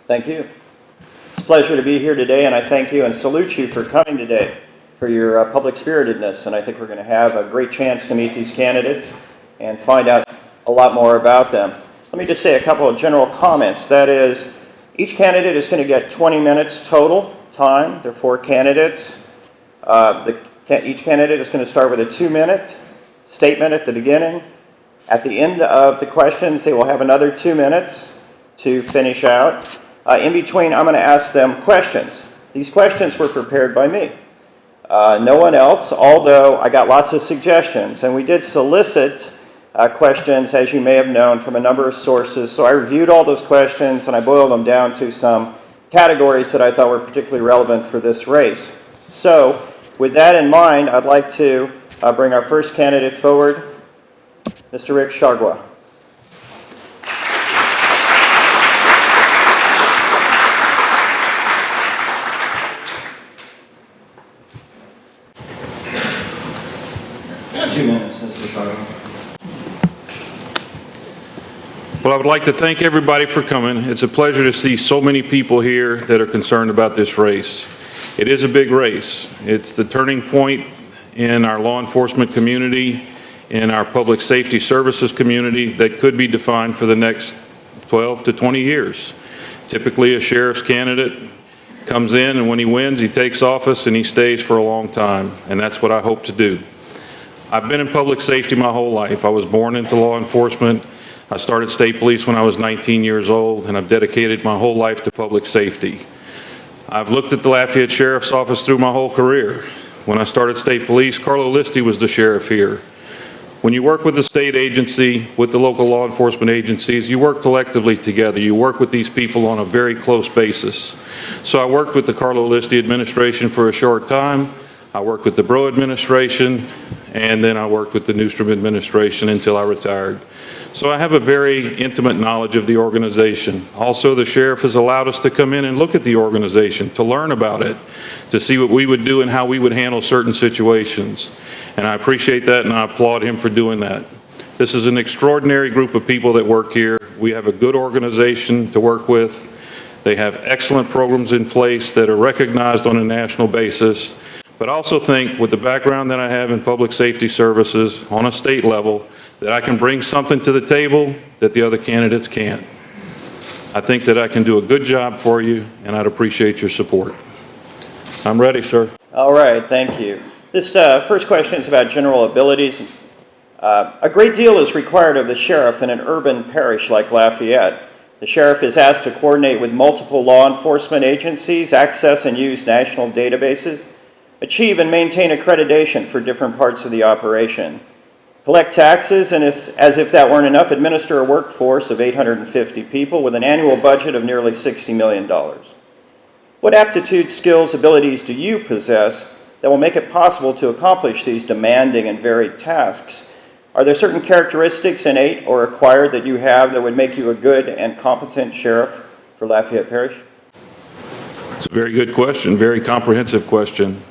Thank you. It's a pleasure to be here today, and I thank you and salute you for coming today, for your public spiritedness. And I think we're going to have a great chance to meet these candidates and find out a lot more about them. Let me just say a couple of general comments. That is, each candidate is going to get 20 minutes total time. There are 4 candidates. Each candidate is going to start with a 2-minute statement at the beginning. At the end of the questions, they will have another 2 minutes to finish out. In between, I'm going to ask them questions. These questions were prepared by me. No one else, although I got lots of suggestions. And we did solicit questions, as you may have known, from a number of sources. So I reviewed all those questions and I boiled them down to some categories that I thought were particularly relevant for this race. So with that in mind, I'd like to bring our first candidate forward, Mr. Rick Chargois. Well, I would like to thank everybody for coming. It's a pleasure to see so many people here that are concerned about this race. It is a big race. It's the turning point in our law enforcement community, in our public safety services community that could be defined for the next 12 to 20 years. Typically, a sheriff's candidate comes in, and when he wins, he takes office and he stays for a long time, and that's what I hope to do. I've been in public safety my whole life. I was born into law enforcement. I started state police when I was 19 years old, and I've dedicated my whole life to public safety. I've looked at the Lafayette Sheriff's Office through my whole career. When I started state police, Carlo Listi was the sheriff here. When you work with the state agency, with the local law enforcement agencies, you work collectively together. You work with these people on a very close basis. So I worked with the Carlo Listi administration for a short time. I worked with the Bro administration, and then I worked with the Newstrom administration until I retired. So I have a very intimate knowledge of the organization. Also, the sheriff has allowed us to come in and look at the organization, to learn about it, to see what we would do and how we would handle certain situations. And I appreciate that, and I applaud him for doing that. This is an extraordinary group of people that work here. We have a good organization to work with. They have excellent programs in place that are recognized on a national basis. But I also think, with the background that I have in public safety services on a state level, that I can bring something to the table that the other candidates can't. I think that I can do a good job for you, and I'd appreciate your support. I'm ready, sir. All right, thank you. This first question is about general abilities. A great deal is required of the sheriff in an urban parish like Lafayette. The sheriff is asked to coordinate with multiple law enforcement agencies, access and use national databases, achieve and maintain accreditation for different parts of the operation, collect taxes, and as if that weren't enough, administer a workforce of 850 people with an annual budget of nearly $60 million. What aptitudes, skills, abilities do you possess that will make it possible to accomplish these demanding and varied tasks? Are there certain characteristics, innate or acquired, that you have that would make you a good and competent sheriff for Lafayette Parish? It's a very good question, very comprehensive question.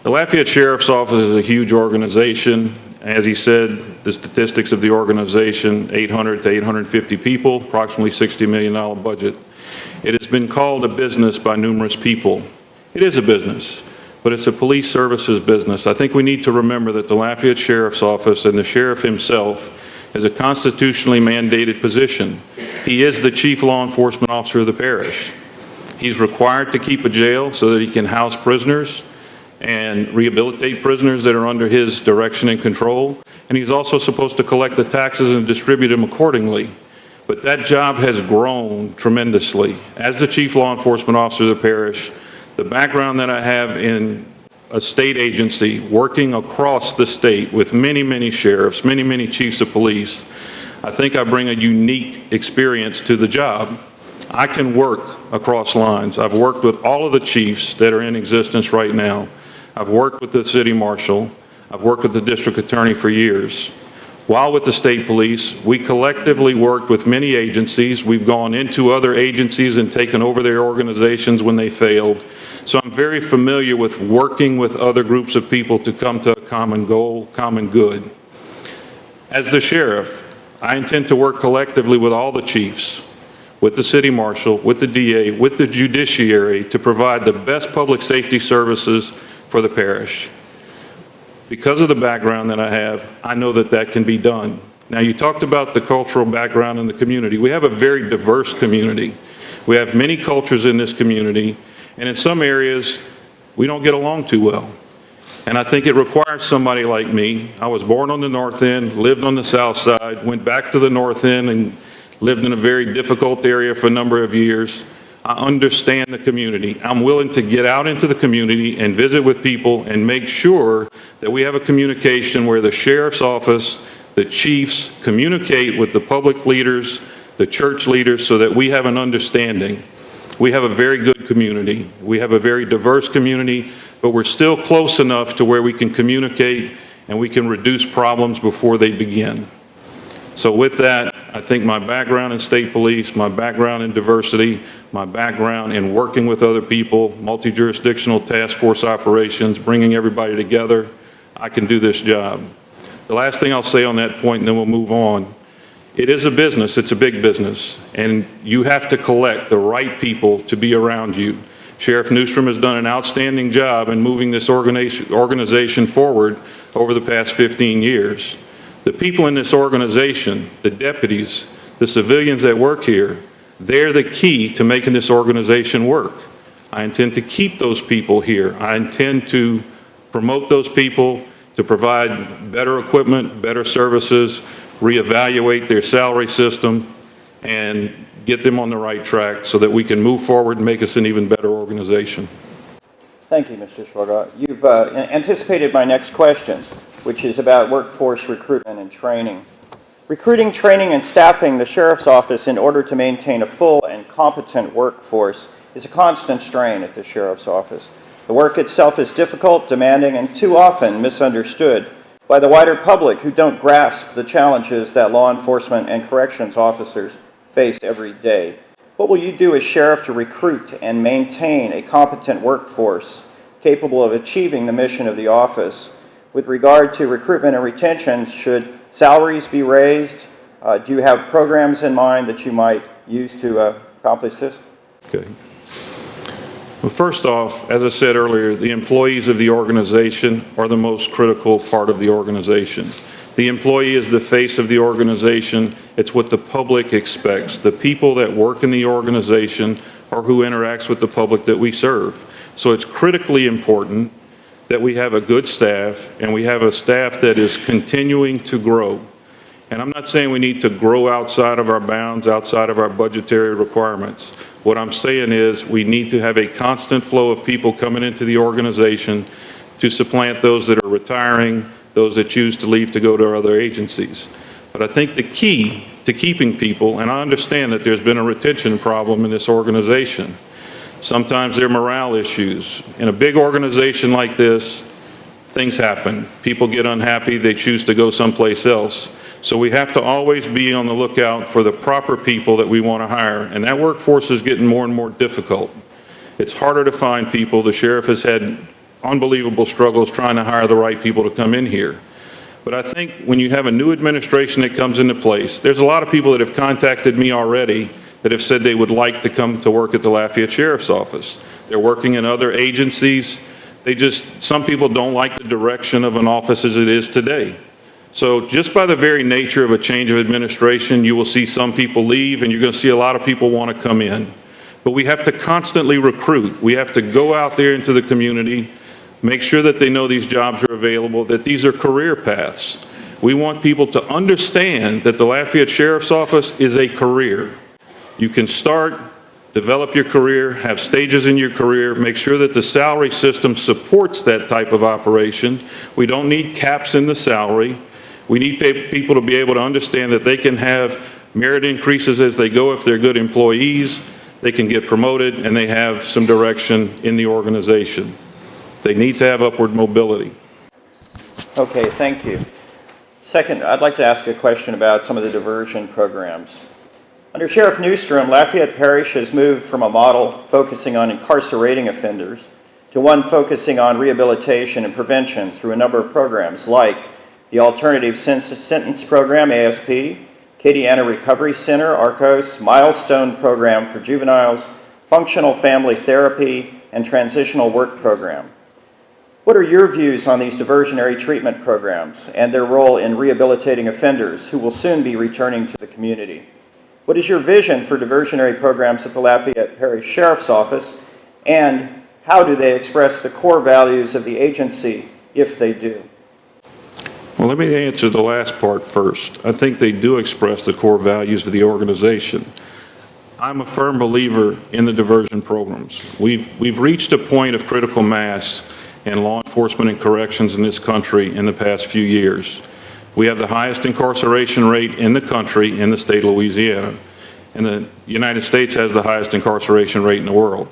The Lafayette Sheriff's Office is a huge organization. As he said, the statistics of the organization, 800 to 850 people, approximately $60 million budget. It has been called a business by numerous people. It is a business, but it's a police services business. I think we need to remember that the Lafayette Sheriff's Office and the sheriff himself is a constitutionally mandated position. He is the chief law enforcement officer of the parish. He's required to keep a jail so that he can house prisoners and rehabilitate prisoners that are under his direction and control. And he's also supposed to collect the taxes and distribute them accordingly. But that job has grown tremendously. As the chief law enforcement officer of the parish, the background that I have in a state agency working across the state with many, many sheriffs, many, many chiefs of police, I think I bring a unique experience to the job. I can work across lines. I've worked with all of the chiefs that are in existence right now. I've worked with the city marshal. I've worked with the district attorney for years. While with the state police, we collectively worked with many agencies. We've gone into other agencies and taken over their organizations when they failed. So I'm very familiar with working with other groups of people to come to a common goal, common good. As the sheriff, I intend to work collectively with all the chiefs, with the city marshal, with the DA, with the judiciary to provide the best public safety services for the parish. Because of the background that I have, I know that that can be done. Now, you talked about the cultural background in the community. We have a very diverse community. We have many cultures in this community, and in some areas, we don't get along too well. And I think it requires somebody like me. I was born on the north end, lived on the south side, went back to the north end and lived in a very difficult area for a number of years. I understand the community. I'm willing to get out into the community and visit with people and make sure that we have a communication where the sheriff's office, the chiefs communicate with the public leaders, the church leaders, so that we have an understanding. We have a very good community. We have a very diverse community, but we're still close enough to where we can communicate and we can reduce problems before they begin. So with that, I think my background in state police, my background in diversity, my background in working with other people, multi-jurisdictional task force operations, bringing everybody together, I can do this job. The last thing I'll say on that point, and then we'll move on. It is a business, it's a big business, and you have to collect the right people to be around you. Sheriff Newstrom has done an outstanding job in moving this organization forward over the past 15 years. The people in this organization, the deputies, the civilians that work here, they're the key to making this organization work. I intend to keep those people here. I intend to promote those people, to provide better equipment, better services, reevaluate their salary system, and get them on the right track so that we can move forward and make us an even better organization. Thank you, Mr. Schwartz. You've anticipated my next question, which is about workforce recruitment and training. Recruiting, training, and staffing the sheriff's office in order to maintain a full and competent workforce is a constant strain at the sheriff's office. The work itself is difficult, demanding, and too often misunderstood by the wider public who don't grasp the challenges that law enforcement and corrections officers face every day. What will you do as sheriff to recruit and maintain a competent workforce capable of achieving the mission of the office? With regard to recruitment and retention, should salaries be raised? Do you have programs in mind that you might use to accomplish this? Okay. Well, first off, as I said earlier, the employees of the organization are the most critical part of the organization. The employee is the face of the organization. It's what the public expects. The people that work in the organization are who interacts with the public that we serve. So it's critically important that we have a good staff and we have a staff that is continuing to grow. And I'm not saying we need to grow outside of our bounds, outside of our budgetary requirements. What I'm saying is we need to have a constant flow of people coming into the organization to supplant those that are retiring, those that choose to leave to go to other agencies. But I think the key to keeping people, and I understand that there's been a retention problem in this organization. Sometimes there are morale issues. In a big organization like this, things happen. People get unhappy, they choose to go someplace else. So we have to always be on the lookout for the proper people that we want to hire, and that workforce is getting more and more difficult. It's harder to find people. The sheriff has had unbelievable struggles trying to hire the right people to come in here. But I think when you have a new administration that comes into place, there's a lot of people that have contacted me already that have said they would like to come to work at the Lafayette Sheriff's Office. They're working in other agencies. Some people don't like the direction of an office as it is today. So just by the very nature of a change of administration, you will see some people leave and you're going to see a lot of people want to come in. But we have to constantly recruit. We have to go out there into the community, make sure that they know these jobs are available, that these are career paths. We want people to understand that the Lafayette Sheriff's Office is a career. You can start, develop your career, have stages in your career, make sure that the salary system supports that type of operation. We don't need caps in the salary. We need people to be able to understand that they can have merit increases as they go if they're good employees. They can get promoted and they have some direction in the organization. They need to have upward mobility. Okay, thank you. Second, I'd like to ask a question about some of the diversion programs. Under Sheriff Newstrom, Lafayette Parish has moved from a model focusing on incarcerating offenders to one focusing on rehabilitation and prevention through a number of programs like the Alternative Sentence Program, ASP, Acadiana Recovery Center, ARCOS, Milestone Program for Juveniles, Functional Family Therapy, and Transitional Work Program. What are your views on these diversionary treatment programs and their role in rehabilitating offenders who will soon be returning to the community? What is your vision for diversionary programs at the Lafayette Parish Sheriff's Office, and how do they express the core values of the agency, if they do? Well, let me answer the last part first. I think they do express the core values of the organization. I'm a firm believer in the diversion programs. We've reached a point of critical mass in law enforcement and corrections in this country in the past few years. We have the highest incarceration rate in the country in the state of Louisiana, and the United States has the highest incarceration rate in the world.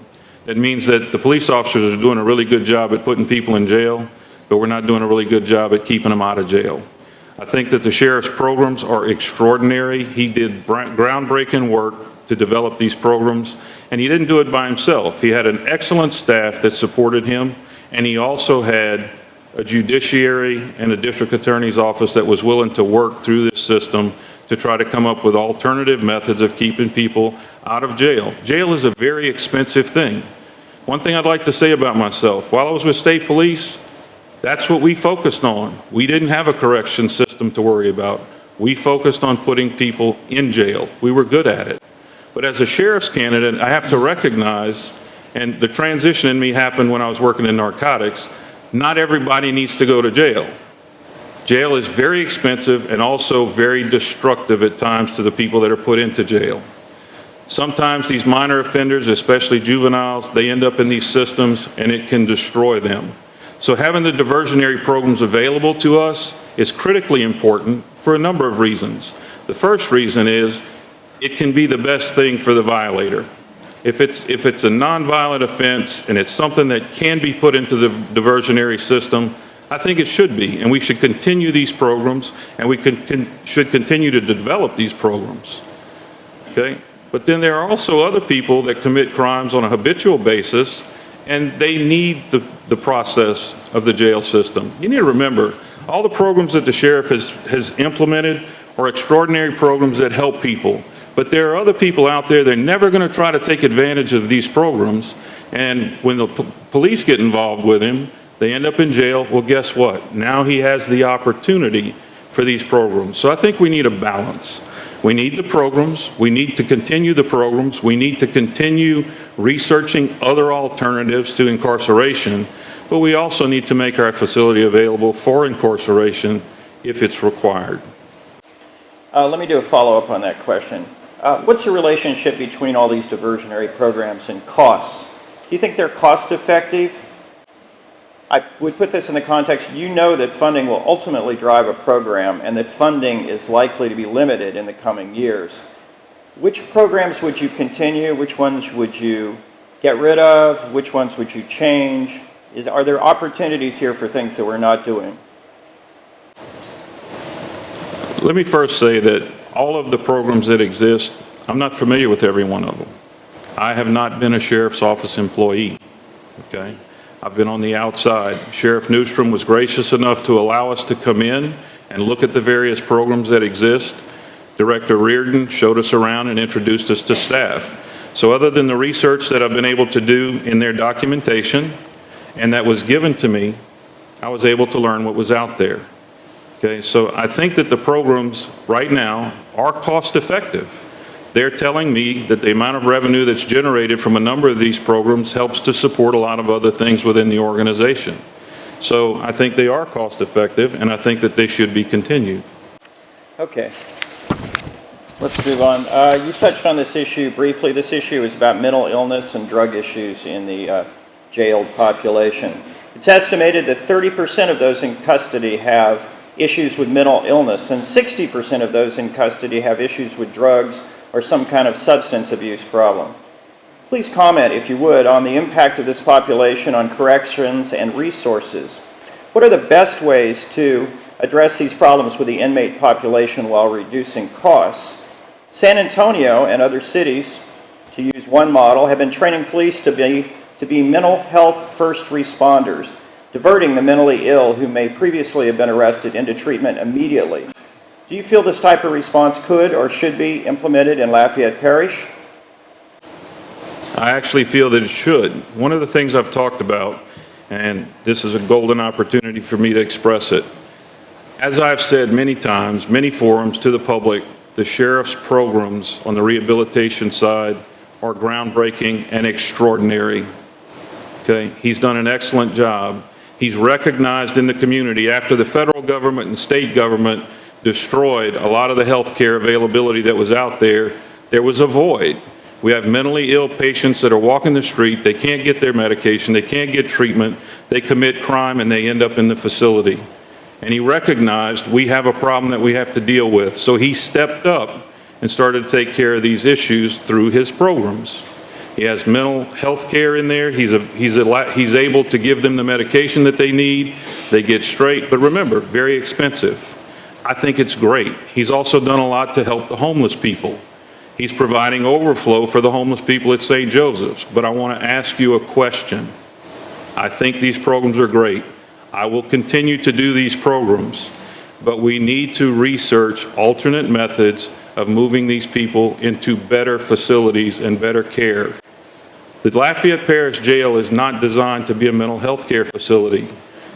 That means that the police officers are doing a really good job at putting people in jail, but we're not doing a really good job at keeping them out of jail. I think that the sheriff's programs are extraordinary. He did groundbreaking work to develop these programs, and he didn't do it by himself. He had an excellent staff that supported him, and he also had a judiciary and a district attorney's office that was willing to work through this system to try to come up with alternative methods of keeping people out of jail. Jail is a very expensive thing. One thing I'd like to say about myself, while I was with state police, that's what we focused on. We didn't have a correction system to worry about. We focused on putting people in jail. We were good at it. But as a sheriff's candidate, I have to recognize, and the transition in me happened when I was working in narcotics, not everybody needs to go to jail. Jail is very expensive and also very destructive at times to the people that are put into jail. Sometimes these minor offenders, especially juveniles, they end up in these systems and it can destroy them. So having the diversionary programs available to us is critically important for a number of reasons. The first reason is it can be the best thing for the violator. If it's a nonviolent offense and it's something that can be put into the diversionary system, I think it should be, and we should continue these programs, and we should continue to develop these programs, okay? But then there are also other people that commit crimes on a habitual basis, and they need the process of the jail system. You need to remember, all the programs that the sheriff has implemented are extraordinary programs that help people. But there are other people out there, they're never going to try to take advantage of these programs. And when the police get involved with him, they end up in jail. Well, guess what? Now he has the opportunity for these programs. So I think we need a balance. We need the programs. We need to continue the programs. We need to continue researching other alternatives to incarceration. But we also need to make our facility available for incarceration if it's required. Let me do a follow-up on that question. What's the relationship between all these diversionary programs and costs? Do you think they're cost-effective? I would put this in the context, you know that funding will ultimately drive a program and that funding is likely to be limited in the coming years. Which programs would you continue? Which ones would you get rid of? Which ones would you change? Are there opportunities here for things that we're not doing? Let me first say that all of the programs that exist, I'm not familiar with every one of them. I have not been a sheriff's office employee, okay? I've been on the outside. Sheriff Newstrom was gracious enough to allow us to come in and look at the various programs that exist. Director Reardon showed us around and introduced us to staff. So other than the research that I've been able to do in their documentation and that was given to me, I was able to learn what was out there. Okay, so I think that the programs right now are cost effective. They're telling me that the amount of revenue that's generated from a number of these programs helps to support a lot of other things within the organization. So I think they are cost effective, and I think that they should be continued. Okay, let's move on. You touched on this issue briefly. This issue is about mental illness and drug issues in the jailed population. It's estimated that 30% of those in custody have issues with mental illness, and 60% of those in custody have issues with drugs or some kind of substance abuse problem. Please comment, if you would, on the impact of this population on corrections and resources. What are the best ways to address these problems with the inmate population while reducing costs? San Antonio and other cities, to use one model, have been training police to be mental health first responders, diverting the mentally ill who may previously have been arrested into treatment immediately. Do you feel this type of response could or should be implemented in Lafayette Parish? I actually feel that it should. One of the things I've talked about, and this is a golden opportunity for me to express it. As I've said many times, many forums to the public, the sheriff's programs on the rehabilitation side are groundbreaking and extraordinary. Okay, he's done an excellent job. He's recognized in the community after the federal government and state government destroyed a lot of the health care availability that was out there, there was a void. We have mentally ill patients that are walking the street, they can't get their medication, they can't get treatment, they commit crime and they end up in the facility. And he recognized we have a problem that we have to deal with. So he stepped up and started to take care of these issues through his programs. He has mental health care in there. He's able to give them the medication that they need. They get straight, but remember, very expensive. I think it's great. He's also done a lot to help the homeless people. He's providing overflow for the homeless people at St. Joseph's. But I want to ask you a question. I think these programs are great. I will continue to do these programs, but we need to research alternate methods of moving these people into better facilities and better care. The Lafayette Parish Jail is not designed to be a mental health care facility.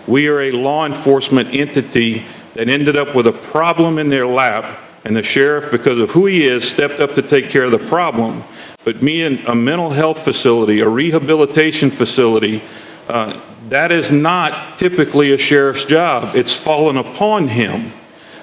We are a law enforcement entity that ended up with a problem in their lap, and the sheriff, because of who he is, stepped up to take care of the problem. But me and a mental health facility, a rehabilitation facility, that is not typically a sheriff's job. It's fallen upon him.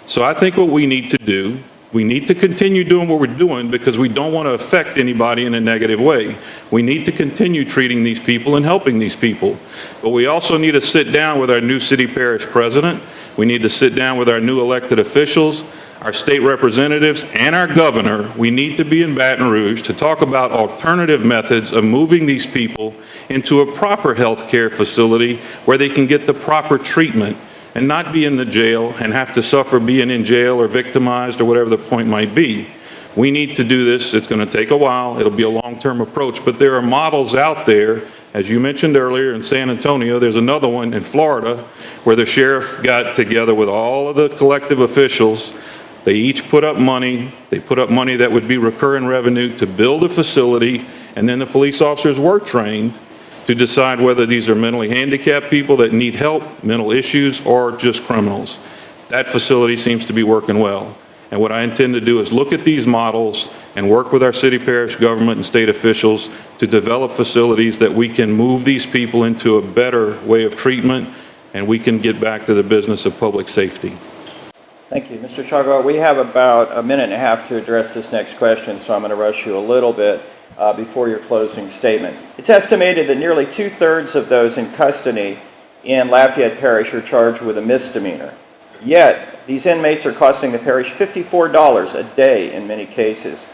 So I think what we need to do, we need to continue doing what we're doing because we don't want to affect anybody in a negative way. We need to continue treating these people and helping these people. But we also need to sit down with our new city parish president. We need to sit down with our new elected officials, our state representatives, and our governor. We need to be in Baton Rouge to talk about alternative methods of moving these people into a proper health care facility where they can get the proper treatment and not be in the jail and have to suffer being in jail or victimized or whatever the point might be. We need to do this. It's going to take a while. It'll be a long-term approach, but there are models out there. As you mentioned earlier in San Antonio, there's another one in Florida where the sheriff got together with all of the collective officials. They each put up money. They put up money that would be recurring revenue to build a facility, and then the police officers were trained to decide whether these are mentally handicapped people that need help, mental issues, or just criminals. That facility seems to be working well. And what I intend to do is look at these models and work with our city parish government and state officials to develop facilities that we can move these people into a better way of treatment, and we can get back to the business of public safety. Thank you. Mr. Chagwa, we have about a minute and a half to address this next question, so I'm going to rush you a little bit before your closing statement. It's estimated that nearly 2/3 of those in custody in Lafayette Parish are charged with a misdemeanor. Yet, these inmates are costing the parish $54 a day in many cases.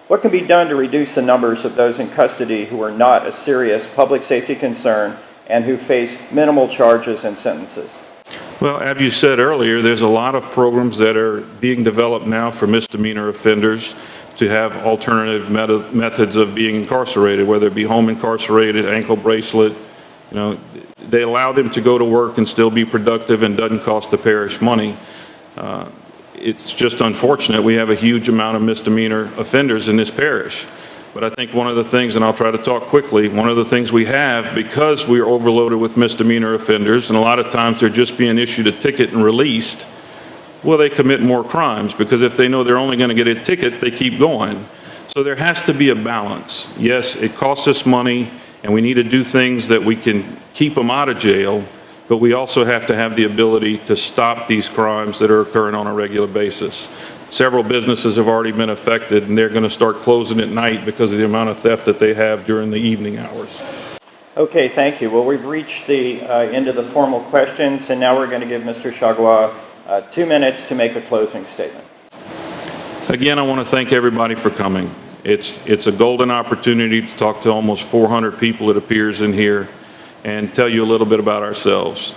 What can be done to reduce the numbers of those in custody who are not a serious public safety concern and who face minimal charges and sentences? Well, as you said earlier, there's a lot of programs that are being developed now for misdemeanor offenders to have alternative methods of being incarcerated, whether it be home incarcerated, ankle bracelet. You know, they allow them to go to work and still be productive and doesn't cost the parish money. It's just unfortunate we have a huge amount of misdemeanor offenders in this parish. But I think one of the things, and I'll try to talk quickly, one of the things we have, because we are overloaded with misdemeanor offenders, and a lot of times they're just being issued a ticket and released, well, they commit more crimes, because if they know they're only going to get a ticket, they keep going. So there has to be a balance. Yes, it costs us money, and we need to do things that we can keep them out of jail, but we also have to have the ability to stop these crimes that are occurring on a regular basis. Several businesses have already been affected, and they're going to start closing at night because of the amount of theft that they have during the evening hours. Okay, thank you. Well, we've reached the end of the formal questions, and now we're going to give Mr. Chagwa 2 minutes to make a closing statement. Again, I want to thank everybody for coming. It's a golden opportunity to talk to almost 400 people, it appears, in here, and tell you a little bit about ourselves.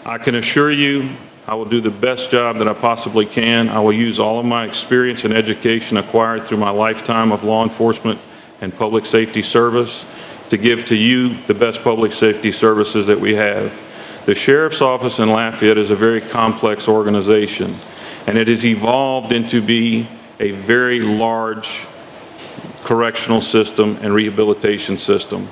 I can assure you I will do the best job that I possibly can. I will use all of my experience and education acquired through my lifetime of law enforcement and public safety service to give to you the best public safety services that we have. The Sheriff's Office in Lafayette is a very complex organization, and it has evolved into be a very large correctional system and rehabilitation system.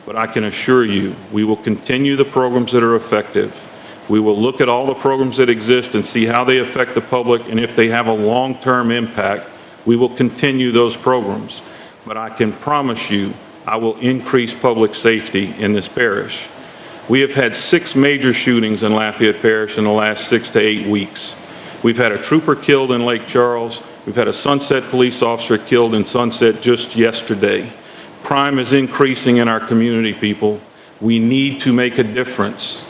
But I can assure you, we will continue the programs that are effective. We will look at all the programs that exist and see how they affect the public, and if they have a long-term impact, we will continue those programs. But I can promise you, I will increase public safety in this parish. We have had 6 major shootings in Lafayette Parish in the last 6 to 8 weeks. We've had a trooper killed in Lake Charles. We've had a Sunset police officer killed in Sunset just yesterday. Crime is increasing in our community, people. We need to make a difference.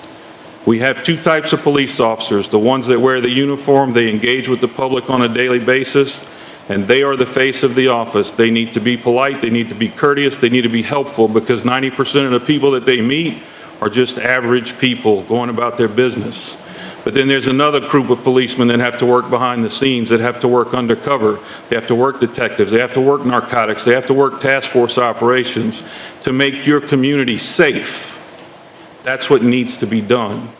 We have 2 types of police officers, the ones that wear the uniform, they engage with the public on a daily basis, and they are the face of the office. They need to be polite, they need to be courteous, they need to be helpful, because 90% of the people that they meet are just average people going about their business. But then there's another group of policemen that have to work behind the scenes, that have to work undercover. They have to work detectives, they have to work narcotics, they have to work task force operations to make your community safe. That's what needs to be done.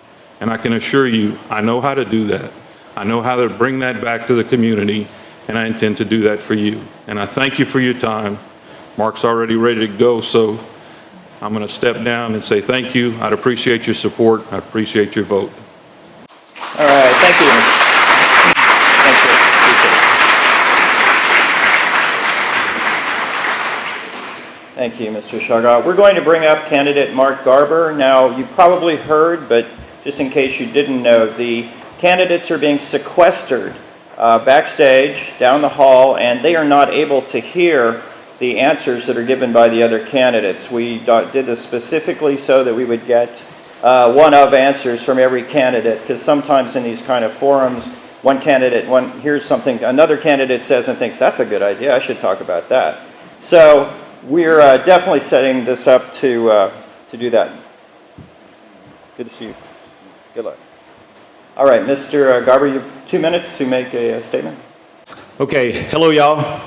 And I can assure you, I know how to do that. I know how to bring that back to the community, and I intend to do that for you. And I thank you for your time. Mark's already ready to go, so I'm going to step down and say thank you. I'd appreciate your support. I'd appreciate your vote. All right, thank you. Thank you. Thank you, Mr. Chaga. We're going to bring up candidate Mark Garber. Now, you probably heard, but just in case you didn't know, the candidates are being sequestered backstage down the hall, and they are not able to hear the answers that are given by the other candidates. We did this specifically so that we would get one-of answers from every candidate, because sometimes in these kind of forums, one candidate hears something another candidate says and thinks, that's a good idea, I should talk about that. So we're definitely setting this up to do that. Good to see you. Good luck. All right, Mr. Garber, you have 2 minutes to make a statement. Okay, hello y'all.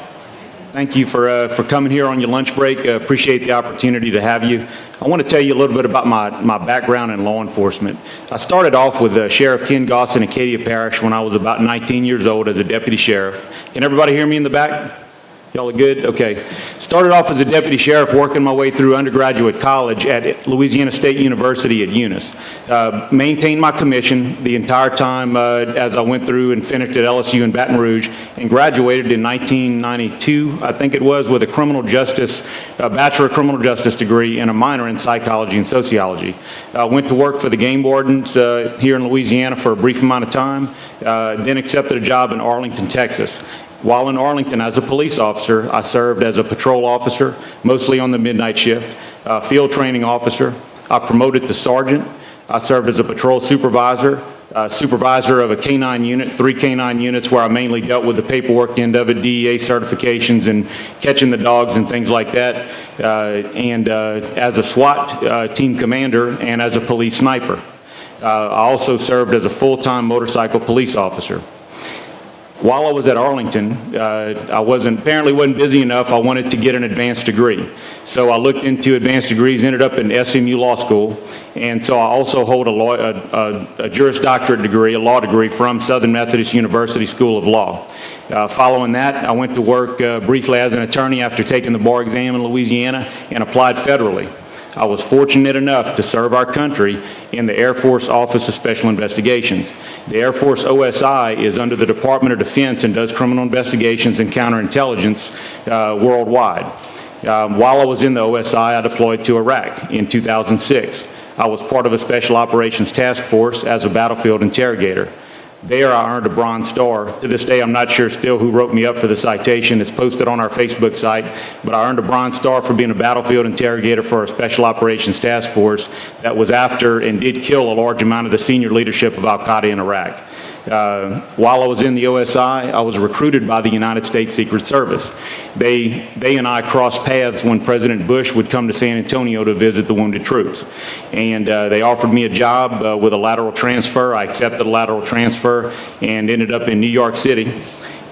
Thank you for coming here on your lunch break. Appreciate the opportunity to have you. I want to tell you a little bit about my background in law enforcement. I started off with Sheriff Ken Goss in Acadia Parish when I was about 19 years old as a deputy sheriff. Can everybody hear me in the back? Y'all are good? Okay. Started off as a deputy sheriff, working my way through undergraduate college at Louisiana State University at Eunice. Maintained my commission the entire time as I went through and finished at LSU in Baton Rouge, and graduated in 1992, I think it was, with a Bachelor of Criminal Justice degree and a minor in psychology and sociology. Went to work for the game wardens here in Louisiana for a brief amount of time, then accepted a job in Arlington, Texas. While in Arlington as a police officer, I served as a patrol officer, mostly on the midnight shift, field training officer. I promoted to sergeant. I served as a patrol supervisor, supervisor of a K-9 unit, 3 K-9 units where I mainly dealt with the paperwork end of it, DEA certifications and catching the dogs and things like that, and as a SWAT team commander and as a police sniper. I also served as a full-time motorcycle police officer. While I was at Arlington, I apparently wasn't busy enough. I wanted to get an advanced degree. So I looked into advanced degrees, ended up in SMU Law School, and so I also hold a Juris Doctorate degree, a law degree from Southern Methodist University School of Law. Following that, I went to work briefly as an attorney after taking the bar exam in Louisiana and applied federally. I was fortunate enough to serve our country in the Air Force Office of Special Investigations. The Air Force OSI is under the Department of Defense and does criminal investigations and counterintelligence worldwide. While I was in the OSI, I deployed to Iraq in 2006. I was part of a Special Operations Task Force as a battlefield interrogator. There I earned a Bronze Star. To this day, I'm not sure still who wrote me up for the citation. It's posted on our Facebook site, but I earned a Bronze Star for being a battlefield interrogator for a Special Operations Task Force that was after and did kill a large amount of the senior leadership of Al-Qaeda in Iraq. While I was in the OSI, I was recruited by the United States Secret Service. They and I crossed paths when President Bush would come to San Antonio to visit the wounded troops. And they offered me a job with a lateral transfer. I accepted a lateral transfer and ended up in New York City.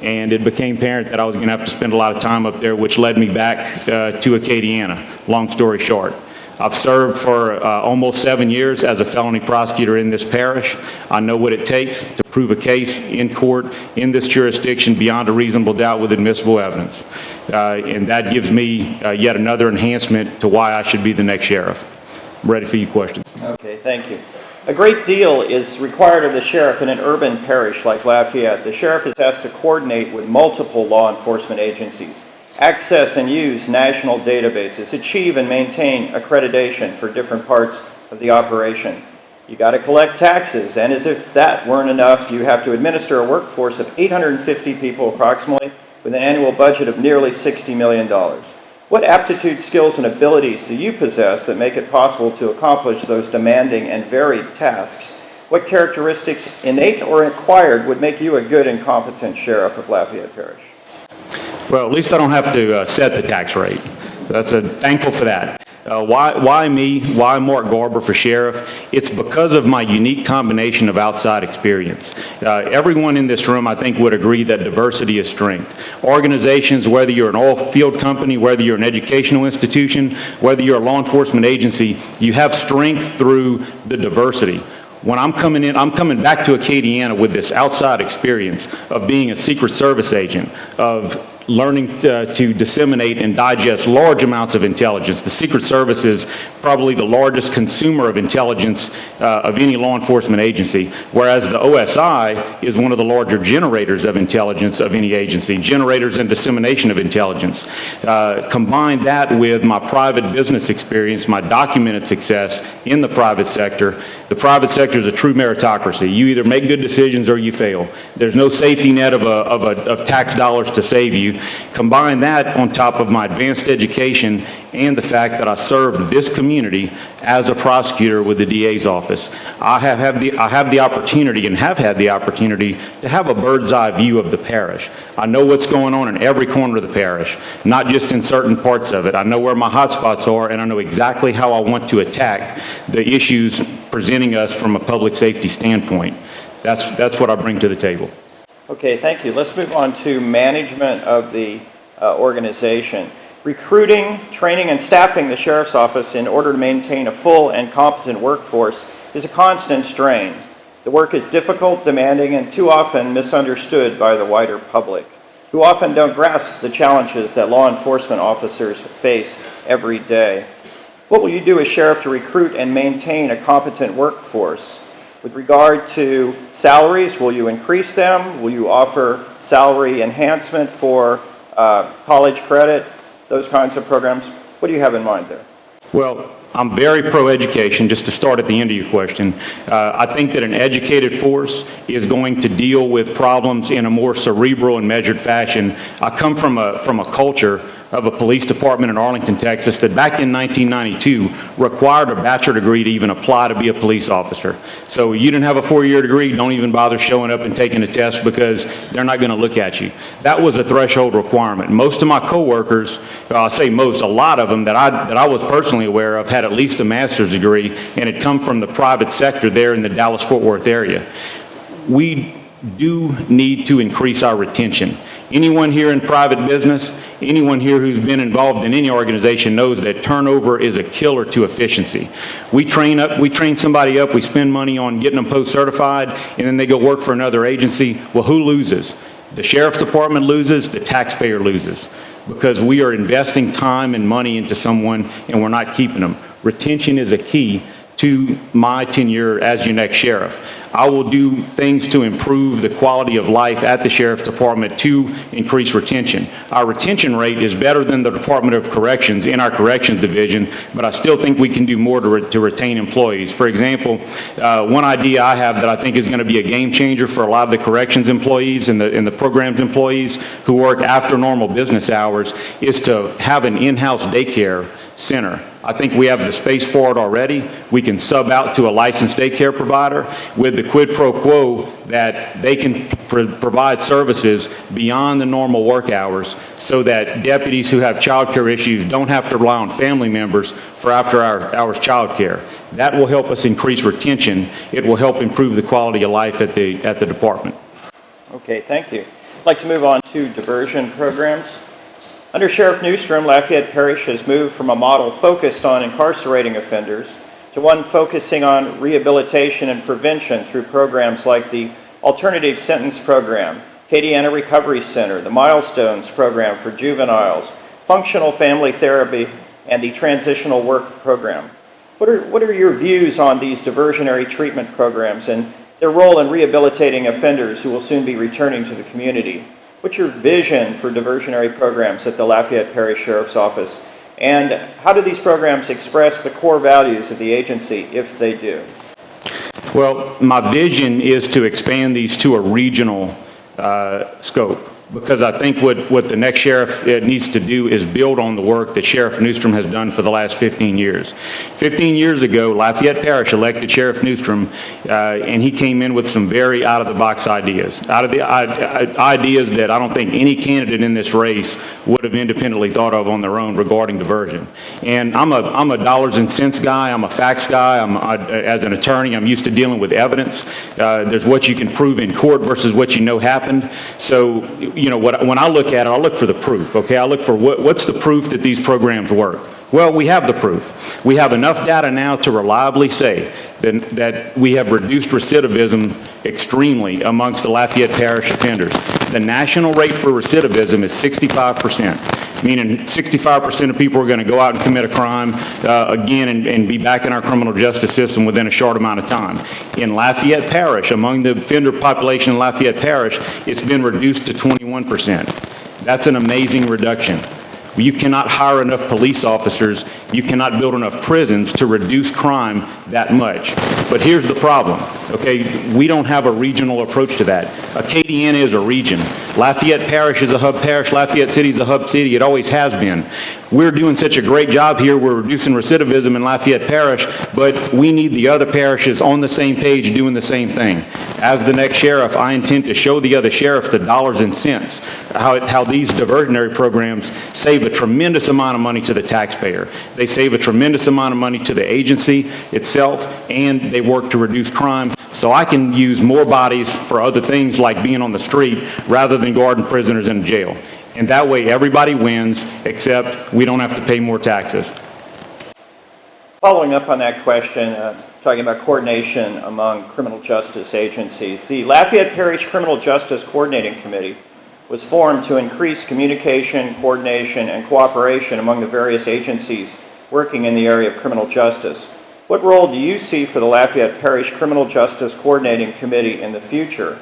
And it became apparent that I was going to have to spend a lot of time up there, which led me back to Acadiana, long story short. I've served for almost 7 years as a felony prosecutor in this parish. I know what it takes to prove a case in court in this jurisdiction beyond a reasonable doubt with admissible evidence. And that gives me yet another enhancement to why I should be the next sheriff. I'm ready for your questions. Okay, thank you. A great deal is required of the sheriff in an urban parish like Lafayette. The sheriff is asked to coordinate with multiple law enforcement agencies, access and use national databases, achieve and maintain accreditation for different parts of the operation. You got to collect taxes, and as if that weren't enough, you have to administer a workforce of 850 people approximately with an annual budget of nearly $60 million. What aptitude, skills, and abilities do you possess that make it possible to accomplish those demanding and varied tasks? What characteristics, innate or acquired, would make you a good and competent sheriff of Lafayette Parish? Well, at least I don't have to set the tax rate. Thankful for that. Why me? Why Mark Garber for sheriff? It's because of my unique combination of outside experience. Everyone in this room, I think, would agree that diversity is strength. Organizations, whether you're an oil field company, whether you're an educational institution, whether you're a law enforcement agency, you have strength through the diversity. When I'm coming back to Acadiana with this outside experience of being a Secret Service agent, of learning to disseminate and digest large amounts of intelligence. The Secret Service is probably the largest consumer of intelligence of any law enforcement agency, whereas the OSI is one of the larger generators of intelligence of any agency, generators and dissemination of intelligence. Combine that with my private business experience, my documented success in the private sector. The private sector is a true meritocracy. You either make good decisions or you fail. There's no safety net of tax dollars to save you. Combine that on top of my advanced education and the fact that I served this community as a prosecutor with the DA's office. I have the opportunity and have had the opportunity to have a bird's eye view of the parish. I know what's going on in every corner of the parish, not just in certain parts of it. I know where my hot spots are, and I know exactly how I want to attack the issues presenting us from a public safety standpoint. That's what I bring to the table. Okay, thank you. Let's move on to management of the organization. Recruiting, training, and staffing the sheriff's office in order to maintain a full and competent workforce is a constant strain. The work is difficult, demanding, and too often misunderstood by the wider public, who often don't grasp the challenges that law enforcement officers face every day. What will you do as sheriff to recruit and maintain a competent workforce? With regard to salaries, will you increase them? Will you offer salary enhancement for college credit, those kinds of programs? What do you have in mind there? Well, I'm very pro-education, just to start at the end of your question. I think that an educated force is going to deal with problems in a more cerebral and measured fashion. I come from a culture of a police department in Arlington, Texas, that back in 1992 required a bachelor degree to even apply to be a police officer. So you didn't have a 4-year degree, don't even bother showing up and taking a test because they're not going to look at you. That was a threshold requirement. Most of my coworkers, I say most, a lot of them that I was personally aware of had at least a master's degree and had come from the private sector there in the Dallas-Fort Worth area. We do need to increase our retention. Anyone here in private business, anyone here who's been involved in any organization knows that turnover is a killer to efficiency. We train somebody up, we spend money on getting them post-certified, and then they go work for another agency. Well, who loses? The sheriff's department loses, the taxpayer loses, because we are investing time and money into someone and we're not keeping them. Retention is a key to my tenure as your next sheriff. I will do things to improve the quality of life at the Sheriff's Department to increase retention. Our retention rate is better than the Department of Corrections in our Corrections Division, but I still think we can do more to retain employees. For example, one idea I have that I think is going to be a game changer for a lot of the corrections employees and the programs employees who work after normal business hours is to have an in-house daycare center. I think we have the space for it already. We can sub out to a licensed daycare provider with the quid pro quo that they can provide services beyond the normal work hours so that deputies who have child care issues don't have to rely on family members for after hours child care. That will help us increase retention. It will help improve the quality of life at the department. Okay, thank you. I'd like to move on to diversion programs. Under Sheriff Newstrom, Lafayette Parish has moved from a model focused on incarcerating offenders to one focusing on rehabilitation and prevention through programs like the Alternative Sentence Program, Acadiana Recovery Center, the Milestones Program for juveniles, Functional Family Therapy, and the Transitional Work Program. What are your views on these diversionary treatment programs and their role in rehabilitating offenders who will soon be returning to the community? What's your vision for diversionary programs at the Lafayette Parish Sheriff's Office? And how do these programs express the core values of the agency, if they do? Well, my vision is to expand these to a regional scope, because I think what the next sheriff needs to do is build on the work that Sheriff Newstrom has done for the last 15 years. 15 years ago, Lafayette Parish elected Sheriff Newstrom, and he came in with some very out-of-the-box ideas. Ideas that I don't think any candidate in this race would have independently thought of on their own regarding diversion. And I'm a dollars and cents guy. I'm a facts guy. As an attorney, I'm used to dealing with evidence. There's what you can prove in court versus what you know happened. So, you know, when I look at it, I look for the proof, okay? I look for what's the proof that these programs work. Well, we have the proof. We have enough data now to reliably say that we have reduced recidivism extremely amongst the Lafayette Parish offenders. The national rate for recidivism is 65%, meaning 65% of people are going to go out and commit a crime again and be back in our criminal justice system within a short amount of time. In Lafayette Parish, among the offender population in Lafayette Parish, it's been reduced to 21%. That's an amazing reduction. You cannot hire enough police officers, you cannot build enough prisons to reduce crime that much. But here's the problem, okay? We don't have a regional approach to that. Acadiana is a region. Lafayette Parish is a hub parish. Lafayette City is a hub city. It always has been. We're doing such a great job here. We're reducing recidivism in Lafayette Parish, but we need the other parishes on the same page doing the same thing. As the next sheriff, I intend to show the other sheriffs the dollars and cents, how these diversionary programs save a tremendous amount of money to the taxpayer. They save a tremendous amount of money to the agency itself, and they work to reduce crime. So I can use more bodies for other things like being on the street rather than guarding prisoners in jail. And that way everybody wins, except we don't have to pay more taxes. Following up on that question, talking about coordination among criminal justice agencies, the Lafayette Parish Criminal Justice Coordinating Committee was formed to increase communication, coordination, and cooperation among the various agencies working in the area of criminal justice. What role do you see for the Lafayette Parish Criminal Justice Coordinating Committee in the future?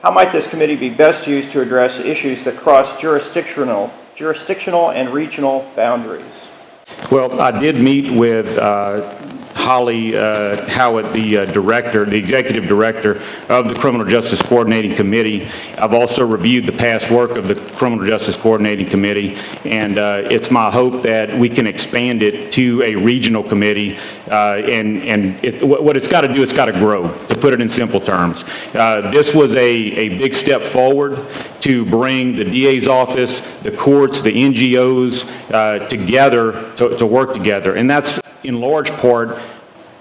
How might this committee be best used to address issues that cross jurisdictional and regional boundaries? Well, I did meet with Holly Howitt, the executive director of the Criminal Justice Coordinating Committee. I've also reviewed the past work of the Criminal Justice Coordinating Committee, and it's my hope that we can expand it to a regional committee. What it's got to do, it's got to grow, to put it in simple terms. This was a big step forward to bring the DA's office, the courts, the NGOs together to work together, and that's in large part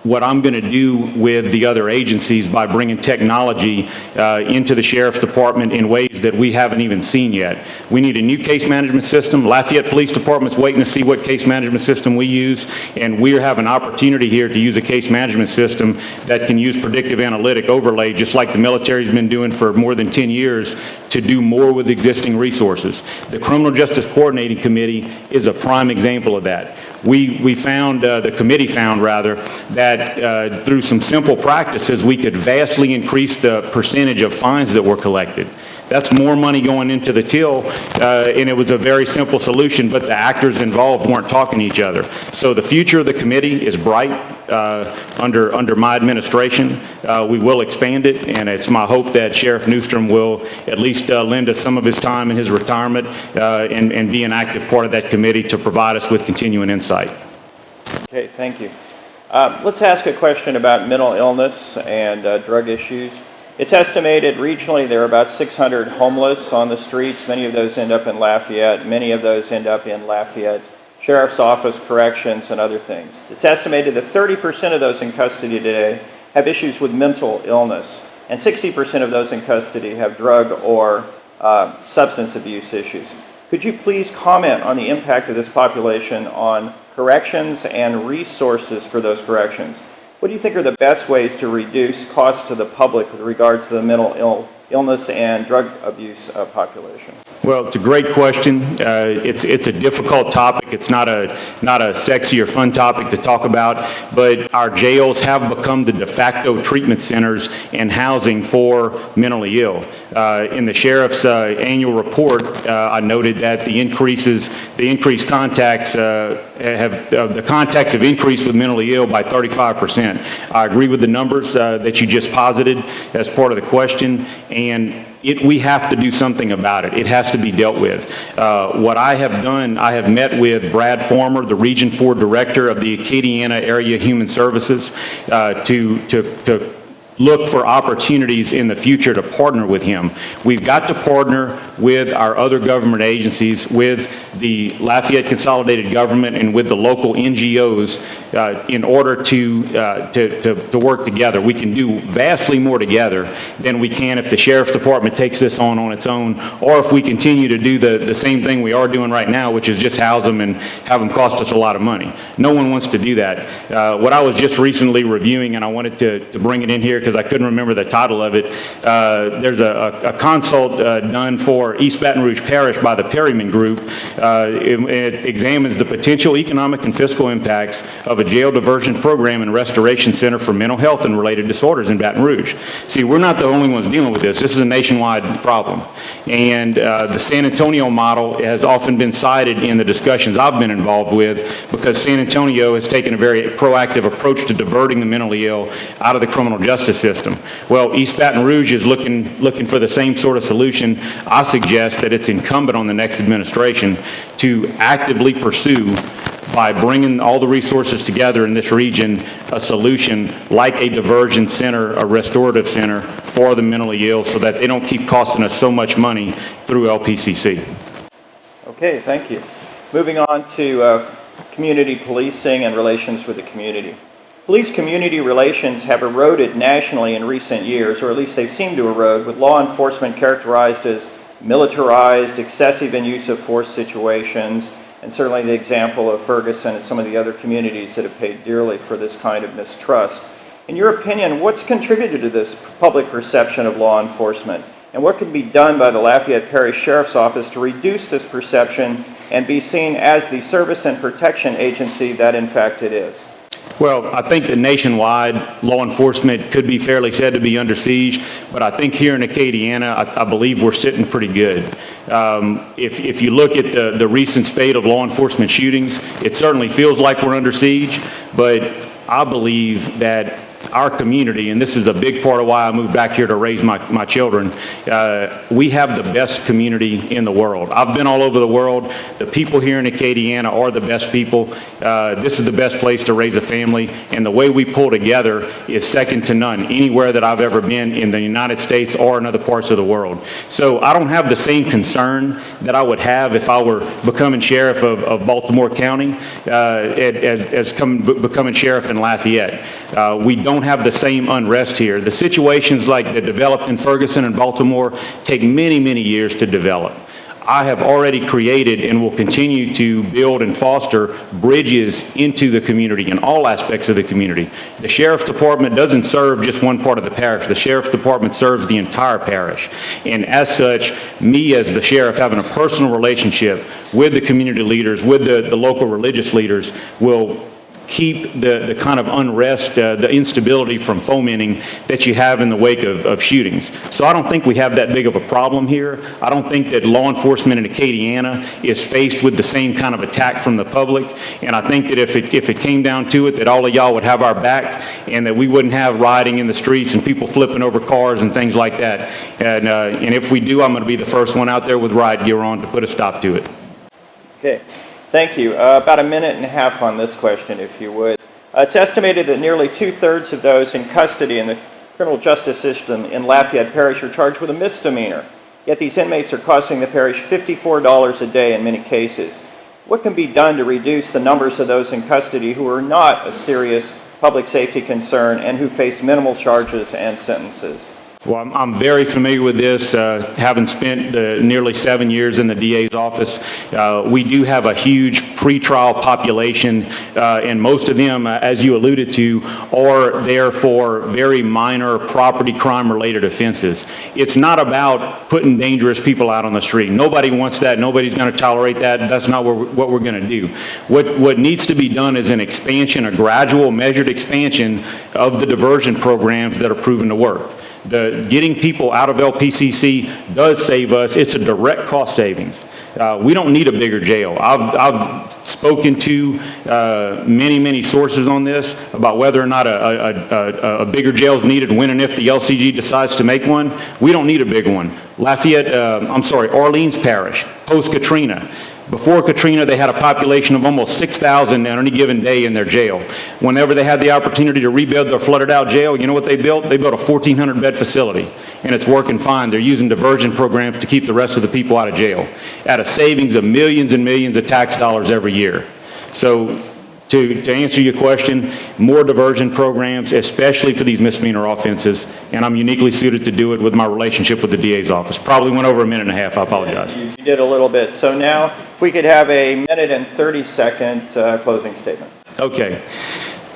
what I'm going to do with the other agencies by bringing technology into the Sheriff's Department in ways that we haven't even seen yet. We need a new case management system. Lafayette Police Department's waiting to see what case management system we use, and we have an opportunity here to use a case management system that can use predictive analytic overlay, just like the military's been doing for more than 10 years, to do more with existing resources. The Criminal Justice Coordinating Committee is a prime example of that. We found, the committee found rather, that through some simple practices we could vastly increase the percentage of fines that were collected. That's more money going into the till, and it was a very simple solution, but the actors involved weren't talking to each other. So the future of the committee is bright under my administration. We will expand it, and it's my hope that Sheriff Newstrom will at least lend us some of his time in his retirement and be an active part of that committee to provide us with continuing insight. Okay, thank you. Let's ask a question about mental illness and drug issues. It's estimated regionally there are about 600 homeless on the streets. Many of those end up in Lafayette. Many of those end up in Lafayette Sheriff's Office, corrections, and other things. It's estimated that 30% of those in custody today have issues with mental illness, and 60% of those in custody have drug or substance abuse issues. Could you please comment on the impact of this population on corrections and resources for those corrections? What do you think are the best ways to reduce costs to the public with regard to the mental illness and drug abuse population? Well, it's a great question. It's a difficult topic. It's not a sexy or fun topic to talk about, but our jails have become the de facto treatment centers and housing for mentally ill. In the sheriff's annual report, I noted that the increased contacts the contacts have increased with mentally ill by 35%. I agree with the numbers that you just posited as part of the question, and we have to do something about it. It has to be dealt with. What I have done, I have met with Brad Farmer, the Region 4 Director of the Acadiana Area Human Services, to look for opportunities in the future to partner with him. We've got to partner with our other government agencies, with the Lafayette Consolidated Government and with the local NGOs in order to work together. We can do vastly more together than we can if the Sheriff's Department takes this on its own, or if we continue to do the same thing we are doing right now, which is just house them and have them cost us a lot of money. No one wants to do that. What I was just recently reviewing, and I wanted to bring it in here because I couldn't remember the title of it. There's a consult done for East Baton Rouge Parish by the Perryman Group. It examines the potential economic and fiscal impacts of a jail diversion program and restoration center for mental health and related disorders in Baton Rouge. See, we're not the only ones dealing with this. This is a nationwide problem. And the San Antonio model has often been cited in the discussions I've been involved with because San Antonio has taken a very proactive approach to diverting the mentally ill out of the criminal justice system. Well, East Baton Rouge is looking for the same sort of solution. I suggest that it's incumbent on the next administration to actively pursue, by bringing all the resources together in this region, a solution like a diversion center, a restorative center for the mentally ill so that they don't keep costing us so much money through LPCC. Okay, thank you. Moving on to community policing and relations with the community. Police-community relations have eroded nationally in recent years, or at least they seem to erode, with law enforcement characterized as militarized, excessive in use of force situations, and certainly the example of Ferguson and some of the other communities that have paid dearly for this kind of mistrust. In your opinion, what's contributed to this public perception of law enforcement, and what can be done by the Lafayette Parish Sheriff's Office to reduce this perception and be seen as the service and protection agency that in fact it is? Well, I think that nationwide, law enforcement could be fairly said to be under siege, but I think here in Acadiana, I believe we're sitting pretty good. If you look at the recent spate of law enforcement shootings, it certainly feels like we're under siege, but I believe that our community, and this is a big part of why I moved back here to raise my children, we have the best community in the world. I've been all over the world. The people here in Acadiana are the best people. This is the best place to raise a family, and the way we pull together is second to none anywhere that I've ever been in the United States or in other parts of the world. So I don't have the same concern that I would have if I were becoming sheriff of Baltimore County as becoming sheriff in Lafayette. We don't have the same unrest here. The situations like that developed in Ferguson and Baltimore take many, many years to develop. I have already created and will continue to build and foster bridges into the community in all aspects of the community. The Sheriff's Department doesn't serve just one part of the parish. The Sheriff's Department serves the entire parish. And as such, me as the sheriff having a personal relationship with the community leaders, with the local religious leaders, will keep the kind of unrest, the instability from fomenting that you have in the wake of shootings. So I don't think we have that big of a problem here. I don't think that law enforcement in Acadiana is faced with the same kind of attack from the public. And I think that if it came down to it, that all of y'all would have our back and that we wouldn't have rioting in the streets and people flipping over cars and things like that. And if we do, I'm going to be the first one out there with riot gear on to put a stop to it. Okay. Thank you. About a minute and a half on this question, if you would. It's estimated that nearly 2/3 of those in custody in the criminal justice system in Lafayette Parish are charged with a misdemeanor. Yet these inmates are costing the parish $54 a day in many cases. What can be done to reduce the numbers of those in custody who are not a serious public safety concern and who face minimal charges and sentences? Well, I'm very familiar with this, having spent nearly 7 years in the DA's office. We do have a huge pretrial population, and most of them, as you alluded to, are there for very minor property crime-related offenses. It's not about putting dangerous people out on the street. Nobody wants that. Nobody's going to tolerate that. That's not what we're going to do. What needs to be done is an expansion, a gradual, measured expansion of the diversion programs that are proven to work. Getting people out of LPCC does save us. It's a direct cost savings. We don't need a bigger jail. I've spoken to many sources on this about whether or not a bigger jail is needed when and if the LCG decides to make one. We don't need a big one. Orleans Parish, post-Katrina. Before Katrina, they had a population of almost 6,000 on any given day in their jail. Whenever they had the opportunity to rebuild their flooded-out jail, you know what they built? They built a 1,400-bed facility, and it's working fine. They're using diversion programs to keep the rest of the people out of jail at a savings of millions and millions of tax dollars every year. So to answer your question, more diversion programs, especially for these misdemeanor offenses, and I'm uniquely suited to do it with my relationship with the DA's office. Probably went over a minute and a half. I apologize. You did a little bit. So now, if we could have a minute and 30-second closing statement. Okay.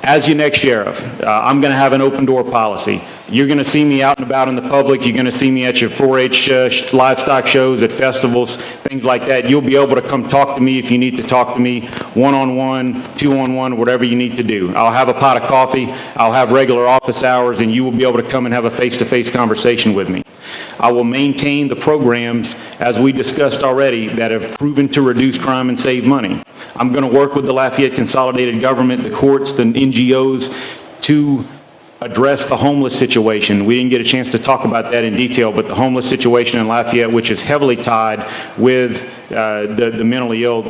As your next sheriff, I'm going to have an open door policy. You're going to see me out and about in the public. You're going to see me at your 4-H livestock shows, at festivals, things like that. You'll be able to come talk to me if you need to talk to me, one-on-one, two-on-one, whatever you need to do. I'll have a pot of coffee. I'll have regular office hours, and you will be able to come and have a face-to-face conversation with me. I will maintain the programs, as we discussed already, that have proven to reduce crime and save money. I'm going to work with the Lafayette Consolidated Government, the courts, the NGOs, to address the homeless situation. We didn't get a chance to talk about that in detail, but the homeless situation in Lafayette, which is heavily tied with the mentally ill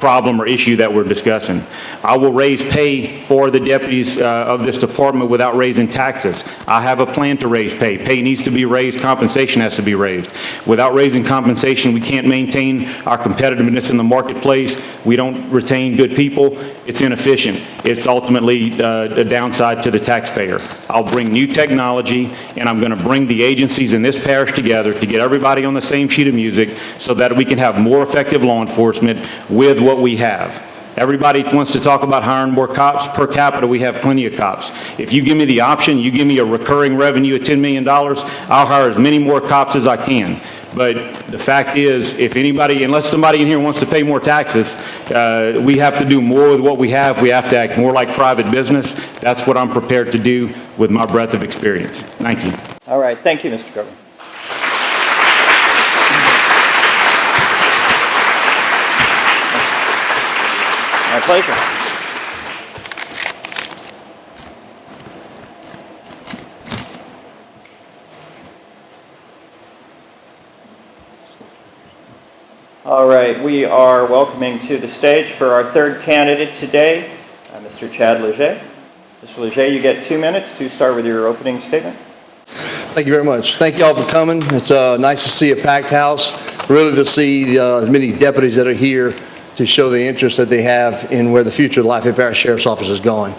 problem or issue that we're discussing. I will raise pay for the deputies of this department without raising taxes. I have a plan to raise pay. Pay needs to be raised, compensation has to be raised. Without raising compensation, we can't maintain our competitiveness in the marketplace. We don't retain good people. It's inefficient. It's ultimately a downside to the taxpayer. I'll bring new technology, and I'm going to bring the agencies in this parish together to get everybody on the same sheet of music so that we can have more effective law enforcement with what we have. Everybody wants to talk about hiring more cops. Per capita, we have plenty of cops. If you give me the option, you give me a recurring revenue of $10 million, I'll hire as many more cops as I can. But the fact is, if anybody, unless somebody in here wants to pay more taxes, we have to do more with what we have. We have to act more like private business. That's what I'm prepared to do with my breadth of experience. Thank you. All right. Thank you, Mr. Governor. My pleasure. All right, we are welcoming to the stage for our third candidate today, Mr. Chad Leger. Mr. Leger, you get 2 minutes to start with your opening statement. Thank you very much. Thank you all for coming. It's nice to see a packed house, really to see as many deputies that are here to show the interest that they have in where the future of the Lafayette Parish Sheriff's Office is going.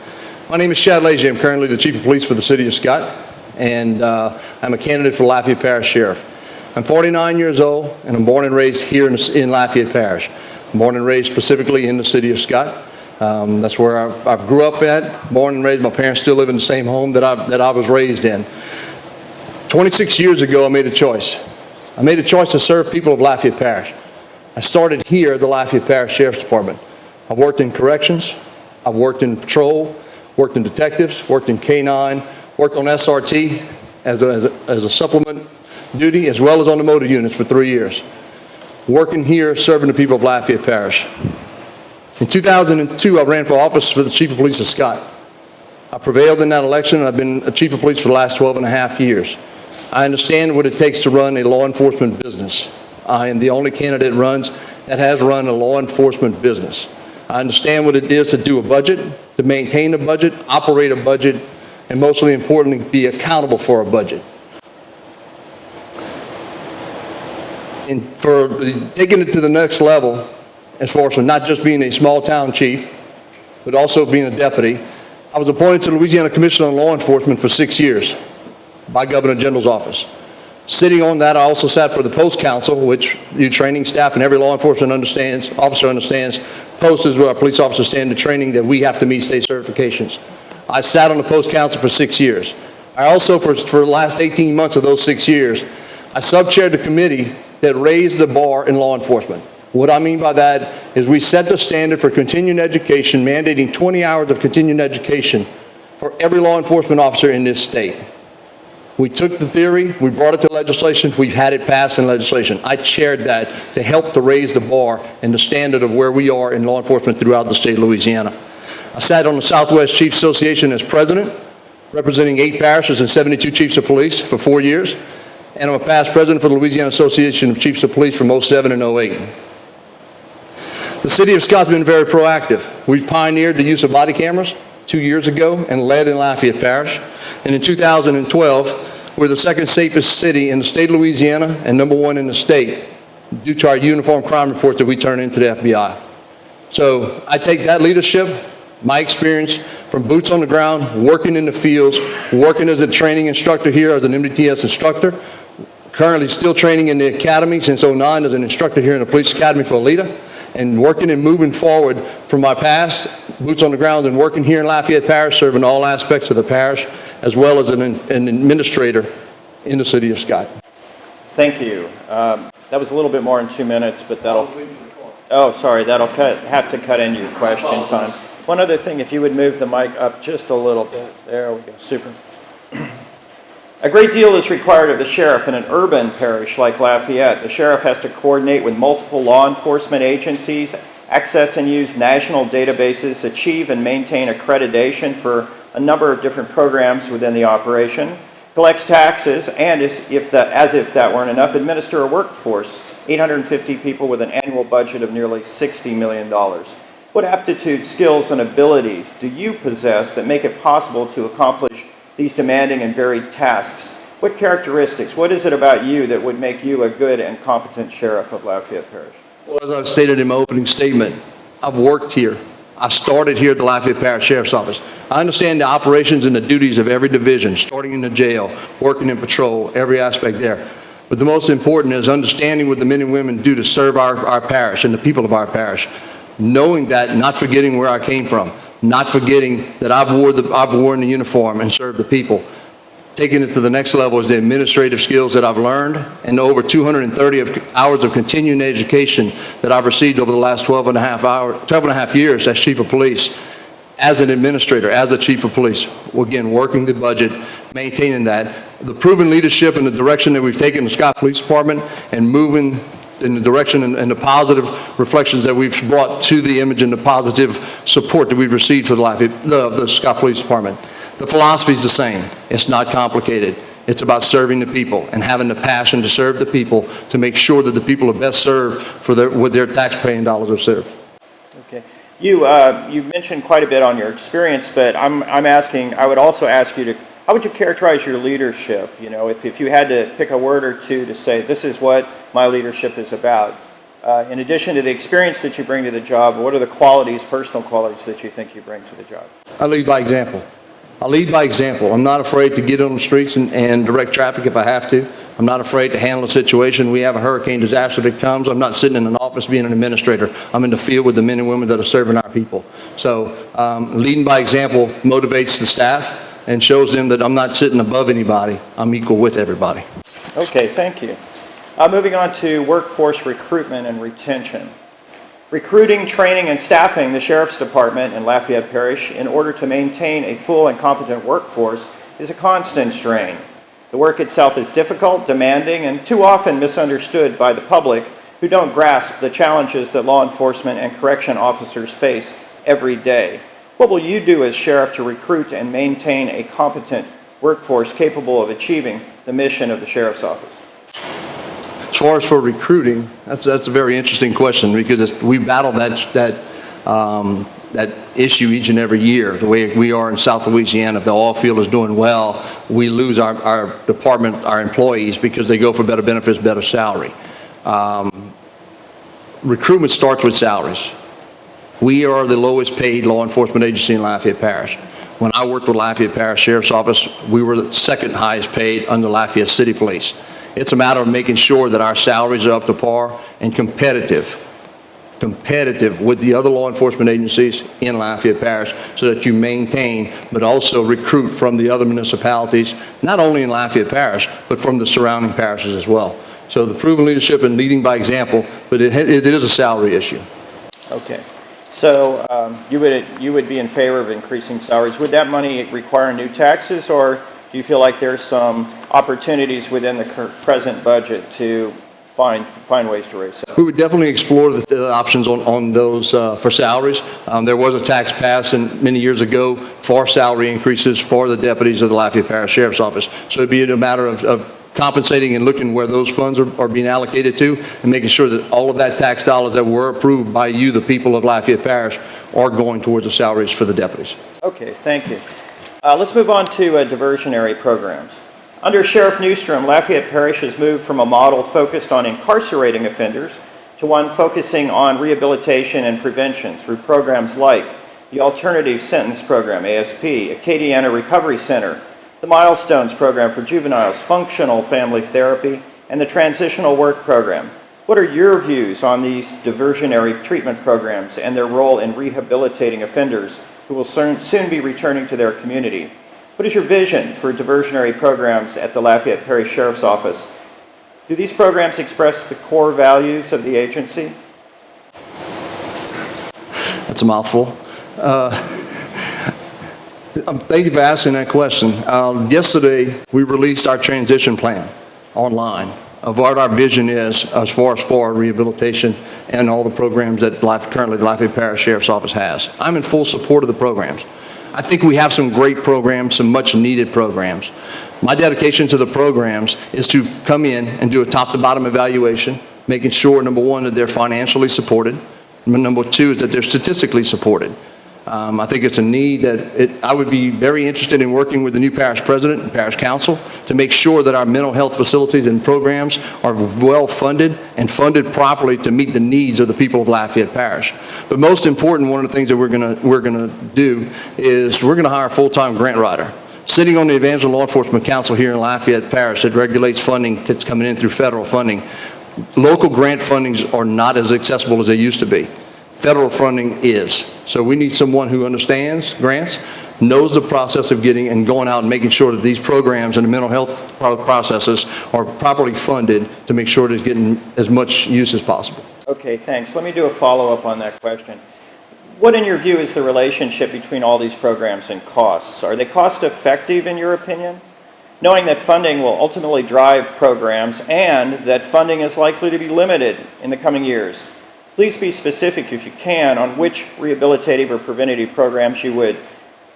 My name is Chad Leger. I'm currently the Chief of Police for the City of Scott, and I'm a candidate for Lafayette Parish Sheriff. I'm 49 years old, and I'm born and raised here in Lafayette Parish. I'm born and raised specifically in the City of Scott. That's where I grew up at, born and raised. My parents still live in the same home that I was raised in. 26 years ago, I made a choice. I made a choice to serve people of Lafayette Parish. I started here at the Lafayette Parish Sheriff's Department. I've worked in corrections, I've worked in patrol, worked in detectives, worked in K-9, worked on SRT as a supplement duty, as well as on the motor units for 3 years. Working here, serving the people of Lafayette Parish. In 2002, I ran for office for the Chief of Police of Scott. I prevailed in that election, and I've been a Chief of Police for the last 12 and a half years. I understand what it takes to run a law enforcement business. I am the only candidate that has run a law enforcement business. I understand what it is to do a budget, to maintain a budget, operate a budget, and mostly importantly, be accountable for a budget. And for taking it to the next level, as far as not just being a small town chief, but also being a deputy, I was appointed to the Louisiana Commission on Law Enforcement for 6 years. by Governor General's office. Sitting on that, I also sat for the Post Council, which your training staff and every law enforcement officer understands. Post is where our police officers stand in training that we have to meet state certifications. I sat on the Post Council for 6 years. I also, for the last 18 months of those 6 years, I sub-chaired the committee that raised the bar in law enforcement. What I mean by that is we set the standard for continuing education, mandating 20 hours of continuing education for every law enforcement officer in this state. We took the theory, we brought it to legislation, we've had it passed in legislation. I chaired that to help to raise the bar and the standard of where we are in law enforcement throughout the state of Louisiana. I sat on the Southwest Chiefs Association as president, representing 8 parishes and 72 chiefs of police for 4 years, and I'm a past president for the Louisiana Association of Chiefs of Police from 07 and 08. The city of Scott's been very proactive. We've pioneered the use of body cameras 2 years ago and led in Lafayette Parish. And in 2012, we're the second safest city in the state of Louisiana and #1 in the state due to our uniform crime reports that we turn into the FBI. So I take that leadership, my experience from boots on the ground, working in the fields, working as a training instructor here as an MDTS instructor, currently still training in the academy since 09 as an instructor here in the police academy for a leader, and working and moving forward from my past, boots on the ground, and working here in Lafayette Parish, serving all aspects of the parish, as well as an administrator in the city of Scott. Thank you. That was a little bit more than 2 minutes, but that'll... Oh, sorry, that'll have to cut into your question time. One other thing, if you would move the mic up just a little bit. There we go, super. A great deal is required of the sheriff in an urban parish like Lafayette. The sheriff has to coordinate with multiple law enforcement agencies, access and use national databases, achieve and maintain accreditation for a number of different programs within the operation, collects taxes, and as if that weren't enough, administer a workforce, 850 people with an annual budget of nearly $60 million. What aptitudes, skills, and abilities do you possess that make it possible to accomplish these demanding and varied tasks? What characteristics, what is it about you that would make you a good and competent sheriff of Lafayette Parish? Well, as I've stated in my opening statement, I've worked here. I started here at the Lafayette Parish Sheriff's Office. I understand the operations and the duties of every division, starting in the jail, working in patrol, every aspect there. But the most important is understanding what the men and women do to serve our parish and the people of our parish. Knowing that, not forgetting where I came from, not forgetting that I've worn the uniform and served the people. Taking it to the next level is the administrative skills that I've learned and over 230 hours of continuing education that I've received over the last 12 and a half years as chief of police, as an administrator, as a chief of police. Again, working the budget, maintaining that. The proven leadership and the direction that we've taken the Scott Police Department and moving in the direction and the positive reflections that we've brought to the image and the positive support that we've received for the Scott Police Department. The philosophy is the same. It's not complicated. It's about serving the people and having the passion to serve the people to make sure that the people are best served with their tax-paying dollars are served. Okay. You mentioned quite a bit on your experience, but I would also ask you how would you characterize your leadership? You know, if you had to pick a word or two to say, this is what my leadership is about. In addition to the experience that you bring to the job, what are the qualities, personal qualities that you think you bring to the job? I lead by example. I'm not afraid to get on the streets and direct traffic if I have to. I'm not afraid to handle a situation. We have a hurricane disaster that comes. I'm not sitting in an office being an administrator. I'm in the field with the men and women that are serving our people. So leading by example motivates the staff and shows them that I'm not sitting above anybody. I'm equal with everybody. Okay, thank you. Moving on to workforce recruitment and retention. Recruiting, training, and staffing the Sheriff's Department in Lafayette Parish in order to maintain a full and competent workforce is a constant strain. The work itself is difficult, demanding, and too often misunderstood by the public who don't grasp the challenges that law enforcement and correction officers face every day. What will you do as sheriff to recruit and maintain a competent workforce capable of achieving the mission of the Sheriff's Office? As far as for recruiting, that's a very interesting question because we battle that issue each and every year. The way we are in South Louisiana, if the oil field is doing well, we lose our department, our employees, because they go for better benefits, better salary. Recruitment starts with salaries. We are the lowest paid law enforcement agency in Lafayette Parish. When I worked with Lafayette Parish Sheriff's Office, we were the second highest paid under Lafayette City Police. It's a matter of making sure that our salaries are up to par and competitive with the other law enforcement agencies in Lafayette Parish so that you maintain but also recruit from the other municipalities, not only in Lafayette Parish, but from the surrounding parishes as well. So the proven leadership and leading by example, but it is a salary issue. Okay. So you would be in favor of increasing salaries. Would that money require new taxes, or do you feel like there's some opportunities within the present budget to find ways to raise salaries? We would definitely explore the options on those for salaries. There was a tax passed many years ago for salary increases for the deputies of the Lafayette Parish Sheriff's Office. So it'd be a matter of compensating and looking where those funds are being allocated to and making sure that all of that tax dollars that were approved by you, the people of Lafayette Parish, are going towards the salaries for the deputies. Okay, thank you. Let's move on to diversionary programs. Under Sheriff Newstrom, Lafayette Parish has moved from a model focused on incarcerating offenders to one focusing on rehabilitation and prevention through programs like the Alternative Sentence Program, ASP, Acadiana Recovery Center, the Milestones Program for Juveniles, Functional Family Therapy, and the Transitional Work Program. What are your views on these diversionary treatment programs and their role in rehabilitating offenders who will soon be returning to their community? What is your vision for diversionary programs at the Lafayette Parish Sheriff's Office? Do these programs express the core values of the agency? That's a mouthful. Thank you for asking that question. Yesterday, we released our transition plan online of what our vision is as far as for rehabilitation and all the programs that currently the Lafayette Parish Sheriff's Office has. I'm in full support of the programs. I think we have some great programs, some much needed programs. My dedication to the programs is to come in and do a top to bottom evaluation, making sure, number one, that they're financially supported. Number two is that they're statistically supported. I think it's a need that I would be very interested in working with the new parish president and parish council to make sure that our mental health facilities and programs are well funded and funded properly to meet the needs of the people of Lafayette Parish. But most important, one of the things that we're gonna do is we're gonna hire a full-time grant writer. Sitting on the Evangelical Law Enforcement Council here in Lafayette Parish that regulates funding that's coming in through federal funding, local grant fundings are not as accessible as they used to be. Federal funding is. So we need someone who understands grants, knows the process of getting and going out and making sure that these programs and the mental health processes are properly funded to make sure that it's getting as much use as possible. Okay, thanks. Let me do a follow-up on that question. What, in your view, is the relationship between all these programs and costs? Are they cost-effective, in your opinion? Knowing that funding will ultimately drive programs and that funding is likely to be limited in the coming years, please be specific, if you can, on which rehabilitative or preventative programs you would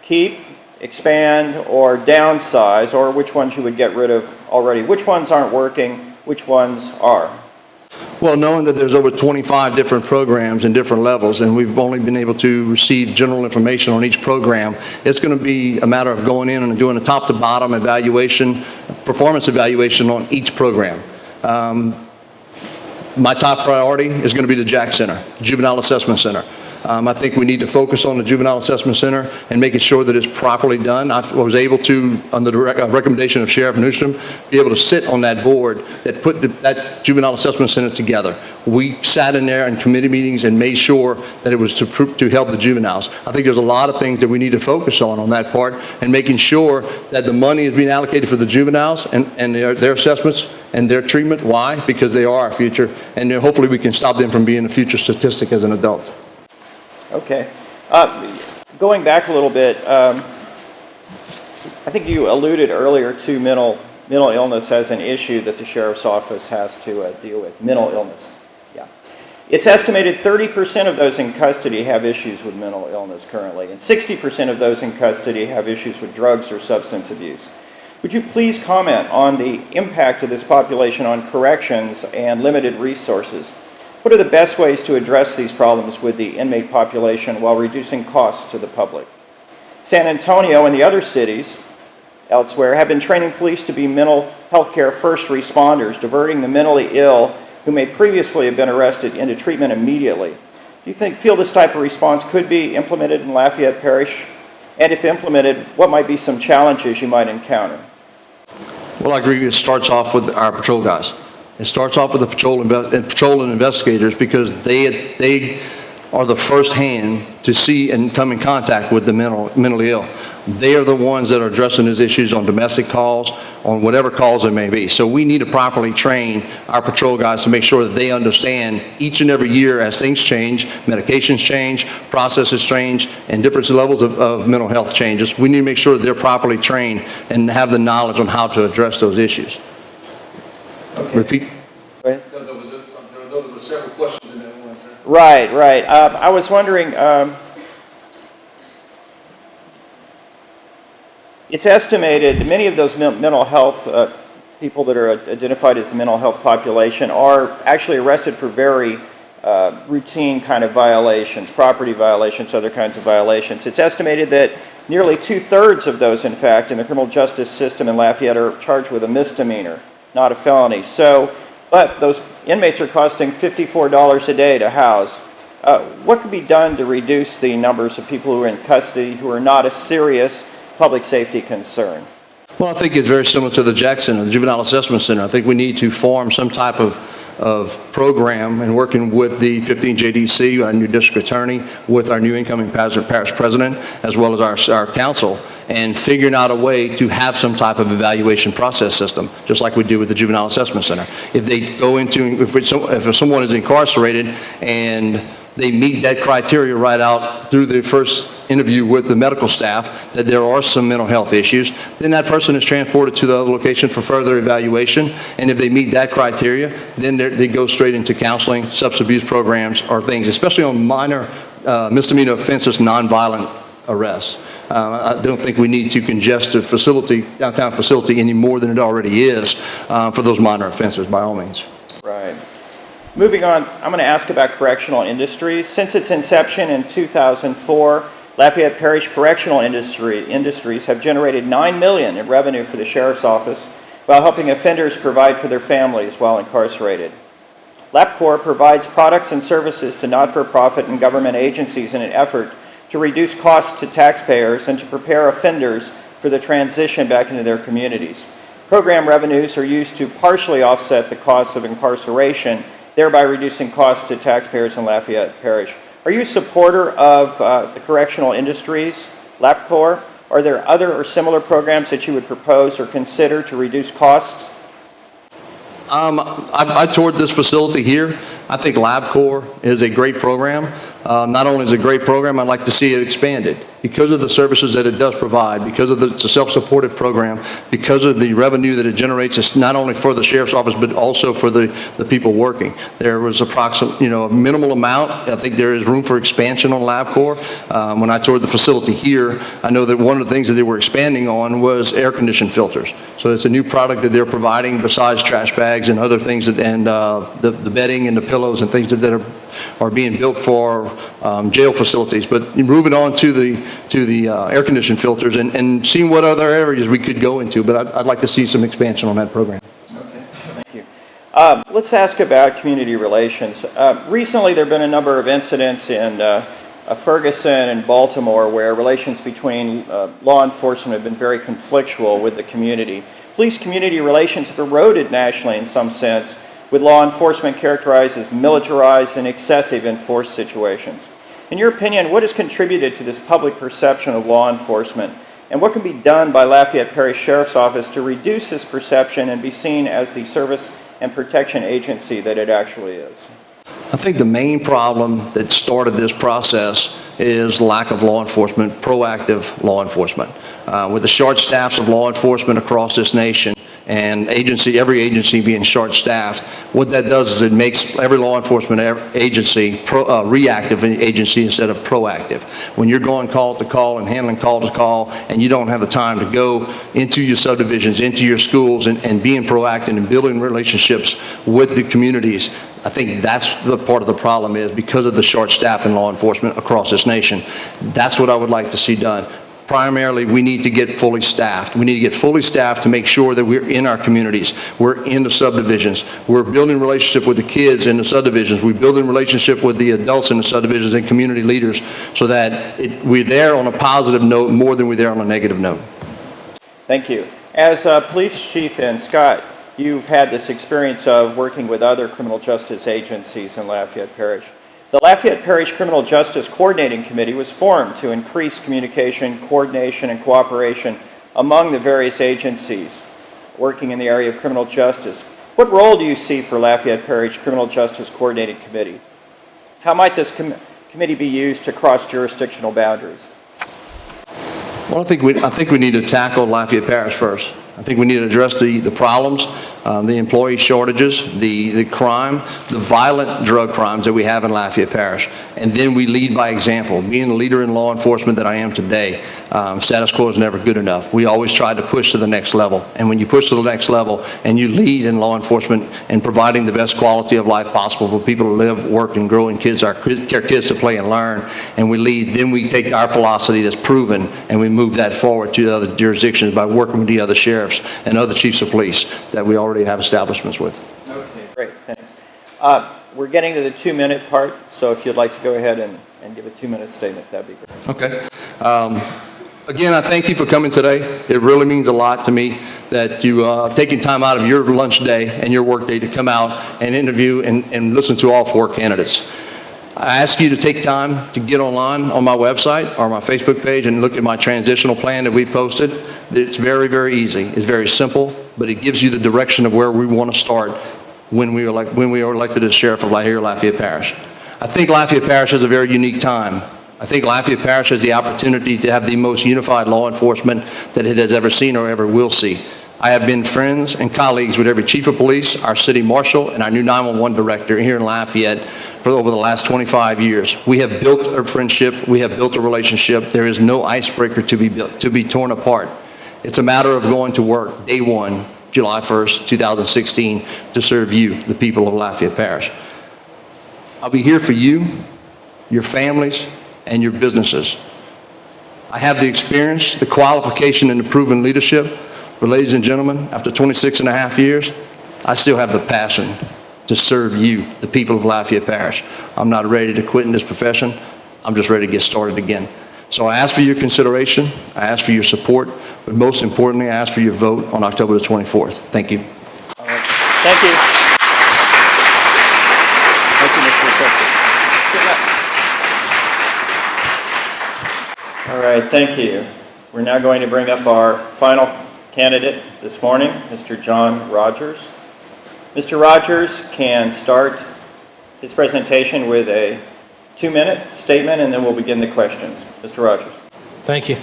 keep, expand, or downsize, or which ones you would get rid of already. Which ones aren't working, which ones are? Well, knowing that there's over 25 different programs in different levels, and we've only been able to receive general information on each program, it's going to be a matter of going in and doing a top-to-bottom evaluation, performance evaluation on each program. My top priority is going to be the JAC Center, Juvenile Assessment Center. I think we need to focus on the Juvenile Assessment Center and making sure that it's properly done. I was able to, under the recommendation of Sheriff Newstrom, be able to sit on that board that put that Juvenile Assessment Center together. We sat in there in committee meetings and made sure that it was to help the juveniles. I think there's a lot of things that we need to focus on that part and making sure that the money is being allocated for the juveniles and their assessments and their treatment. Why? Because they are our future, and hopefully we can stop them from being a future statistic as an adult. Okay. Going back a little bit, I think you alluded earlier to mental illness as an issue that the Sheriff's Office has to deal with. Mental illness. Yeah. It's estimated 30% of those in custody have issues with mental illness currently, and 60% of those in custody have issues with drugs or substance abuse. Would you please comment on the impact of this population on corrections and limited resources? What are the best ways to address these problems with the inmate population while reducing costs to the public? San Antonio and the other cities elsewhere have been training police to be mental health care first responders, diverting the mentally ill who may previously have been arrested into treatment immediately. Do you feel this type of response could be implemented in Lafayette Parish And if implemented, what might be some challenges you might encounter? Well, I agree. It starts off with our patrol guys. It starts off with the patrol and investigators, because they are the first hand to see and come in contact with the mentally ill. They are the ones that are addressing those issues on domestic calls, on whatever calls it may be. So we need to properly train our patrol guys to make sure that they understand each and every year, as things change, medications change, processes change, and different levels of mental health changes. We need to make sure that they're properly trained and have the knowledge on how to address those issues. Okay. Repeat. Go ahead. There were several questions in that one. Right, right. I was wondering, it's estimated many of those mental health people that are identified as the mental health population are actually arrested for very routine kind of violations, property violations, other kinds of violations. It's estimated that nearly 2/3 of those, in fact, in the criminal justice system in Lafayette are charged with a misdemeanor, not a felony. So, but those inmates are costing $54 a day to house. What could be done to reduce the numbers of people who are in custody who are not a serious public safety concern? Well, I think it's very similar to the Jackson, the Juvenile Assessment Center. I think we need to form some type of program, and working with the 15 JDC, our new district attorney, with our new incoming parish president, as well as our council, and figuring out a way to have some type of evaluation process system, just like we do with the Juvenile Assessment Center. If they go into, if someone is incarcerated and they meet that criteria right out through the first interview with the medical staff, that there are some mental health issues, then that person is transported to the other location for further evaluation. And if they meet that criteria, then they go straight into counseling, substance abuse programs, or things, especially on minor misdemeanor offenses, nonviolent arrests. I don't think we need to congest the facility, downtown facility, any more than it already is for those minor offenses, by all means. Right. Moving on, I'm going to ask about correctional industries. Since its inception in 2004, Lafayette Parish correctional industries have generated $9 million in revenue for the Sheriff's Office while helping offenders provide for their families while incarcerated. LabCorp provides products and services to not-for-profit and government agencies in an effort to reduce costs to taxpayers and to prepare offenders for the transition back into their communities. Program revenues are used to partially offset the costs of incarceration, thereby reducing costs to taxpayers in Lafayette Parish. Are you a supporter of the correctional industries, LabCorp? Are there other or similar programs that you would propose or consider to reduce costs? I toured this facility here. I think LabCorp is a great program. Not only is it a great program, I'd like to see it expanded because of the services that it does provide, because of it's a self-supported program, because of the revenue that it generates. It's not only for the Sheriff's Office, but also for the people working. There was approximately, a minimal amount. I think there is room for expansion on LabCorp. When I toured the facility here, I know that one of the things that they were expanding on was air-conditioned filters. So it's a new product that they're providing besides trash bags and other things, and the bedding and the pillows and things that are being built for jail facilities. But moving on to the air-conditioned filters and seeing what other areas we could go into. But I'd like to see some expansion on that program. Okay, thank you. Let's ask about community relations. Recently, there have been a number of incidents in Ferguson and Baltimore where relations between law enforcement have been very conflictual with the community. Police-community relations have eroded nationally in some sense, with law enforcement characterized as militarized and excessive in force situations. In your opinion, what has contributed to this public perception of law enforcement, and what can be done by Lafayette Parish Sheriff's Office to reduce this perception and be seen as the service and protection agency that it actually is? I think the main problem that started this process is lack of law enforcement, proactive law enforcement. With the short staffs of law enforcement across this nation, and every agency being short-staffed, what that does is it makes every law enforcement agency reactive agency instead of proactive. When you're going call to call and handling call to call, and you don't have the time to go into your subdivisions, into your schools, and being proactive and building relationships with the communities, I think that's the part of the problem is because of the short staff in law enforcement across this nation. That's what I would like to see done. primarily, we need to get fully staffed. We need to get fully staffed to make sure that we're in our communities. We're in the subdivisions. We're building relationship with the kids in the subdivisions. We're building relationship with the adults in the subdivisions and community leaders so that we're there on a positive note more than we're there on a negative note. Thank you. As Police Chief and Scott, you've had this experience of working with other criminal justice agencies in Lafayette Parish. The Lafayette Parish Criminal Justice Coordinating Committee was formed to increase communication, coordination, and cooperation among the various agencies working in the area of criminal justice. What role do you see for Lafayette Parish Criminal Justice Coordinating Committee? How might this committee be used to cross jurisdictional boundaries? Well, I think we need to tackle Lafayette Parish first. I think we need to address the problems, the employee shortages, the crime, the violent drug crimes that we have in Lafayette Parish. And then we lead by example. Being the leader in law enforcement that I am today, status quo is never good enough. We always try to push to the next level. And when you push to the next level and you lead in law enforcement and providing the best quality of life possible for people to live, work, and grow, and our kids to play and learn, and we lead, then we take our philosophy that's proven and we move that forward to the other jurisdictions by working with the other sheriffs and other chiefs of police that we already have establishments with. Okay, great, thanks. We're getting to the 2-minute part, so if you'd like to go ahead and give a 2-minute statement, that'd be great. Okay. Again, I thank you for coming today. It really means a lot to me that you taking time out of your lunch day and your work day to come out and interview and listen to all 4 candidates. I ask you to take time to get online on my website or my Facebook page and look at my transitional plan that we posted. It's very, very easy. It's very simple, but it gives you the direction of where we want to start when we are elected as sheriff of Lafayette Parish. I think Lafayette Parish has a very unique time. I think Lafayette Parish has the opportunity to have the most unified law enforcement that it has ever seen or ever will see. I have been friends and colleagues with every chief of police, our city marshal, and our new 911 director here in Lafayette for over the last 25 years. We have built a friendship. We have built a relationship. There is no icebreaker to be torn apart. It's a matter of going to work day one, July 1st, 2016, to serve you, the people of Lafayette Parish. I'll be here for you, your families, and your businesses. I have the experience, the qualification, and the proven leadership. But ladies and gentlemen, after 26 and a half years, I still have the passion to serve you, the people of Lafayette Parish. I'm not ready to quit in this profession. I'm just ready to get started again. So I ask for your consideration. I ask for your support. But most importantly, I ask for your vote on October the 24th. Thank you. All right. Thank you. Thank you, Mr. Secretary. All right, thank you. We're now going to bring up our final candidate this morning, Mr. John Rogers. Mr. Rogers can start his presentation with a 2-minute statement, and then we'll begin the questions. Mr. Rogers. Thank you.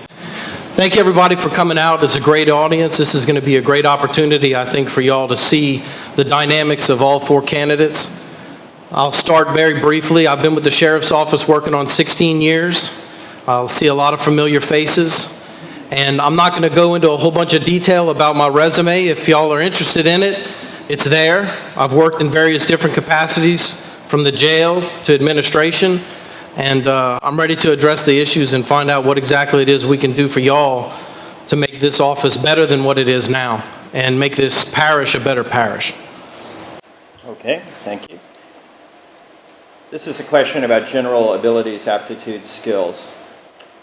Thank you, everybody, for coming out. It's a great audience. This is going to be a great opportunity, I think, for y'all to see the dynamics of all 4 candidates. I'll start very briefly. I've been with the Sheriff's Office working on 16 years. I'll see a lot of familiar faces. And I'm not going to go into a whole bunch of detail about my resume. If y'all are interested in it, it's there. I've worked in various different capacities, from the jail to administration, and I'm ready to address the issues and find out what exactly it is we can do for y'all to make this office better than what it is now and make this parish a better parish. Okay, thank you. This is a question about general abilities, aptitudes, skills.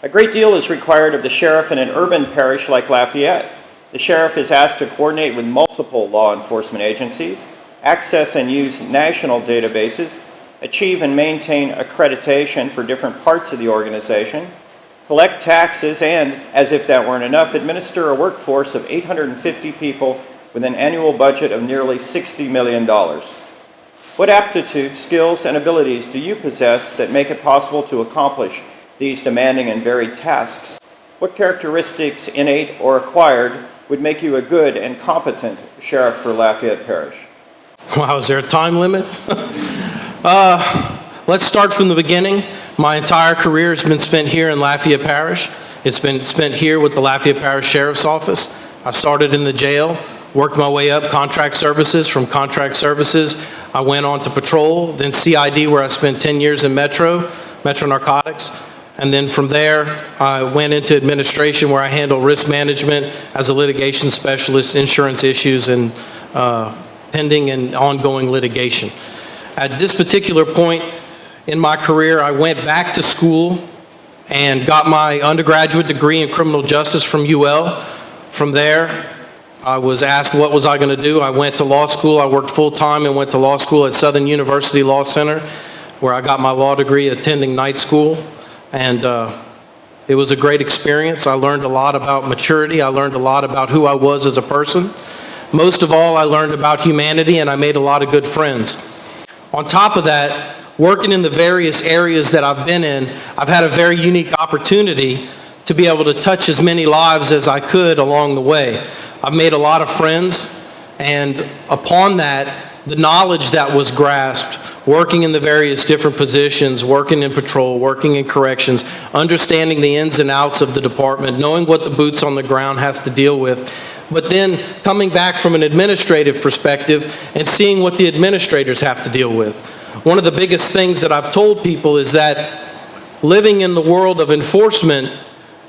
A great deal is required of the sheriff in an urban parish like Lafayette. The sheriff is asked to coordinate with multiple law enforcement agencies, access and use national databases, achieve and maintain accreditation for different parts of the organization, collect taxes, and, as if that weren't enough, administer a workforce of 850 people with an annual budget of nearly $60 million. What aptitudes, skills, and abilities do you possess that make it possible to accomplish these demanding and varied tasks? What characteristics, innate or acquired, would make you a good and competent sheriff for Lafayette Parish? Wow, is there a time limit? Let's start from the beginning. My entire career has been spent here in Lafayette Parish. It's been spent here with the Lafayette Parish Sheriff's Office. I started in the jail, worked my way up contract services. From contract services, I went on to patrol, then CID, where I spent 10 years in Metro Narcotics. And then from there, I went into administration where I handle risk management as a litigation specialist, insurance issues, and pending and ongoing litigation. At this particular point in my career, I went back to school and got my undergraduate degree in criminal justice from UL. From there, I was asked what was I going to do. I went to law school. I worked full-time and went to law school at Southern University Law Center, where I got my law degree attending night school. And it was a great experience. I learned a lot about maturity. I learned a lot about who I was as a person. Most of all, I learned about humanity, and I made a lot of good friends. On top of that, working in the various areas that I've been in, I've had a very unique opportunity to be able to touch as many lives as I could along the way. I've made a lot of friends, and upon that, the knowledge that was grasped, working in the various different positions, working in patrol, working in corrections, understanding the ins and outs of the department, knowing what the boots on the ground has to deal with, but then coming back from an administrative perspective and seeing what the administrators have to deal with. One of the biggest things that I've told people is that living in the world of enforcement,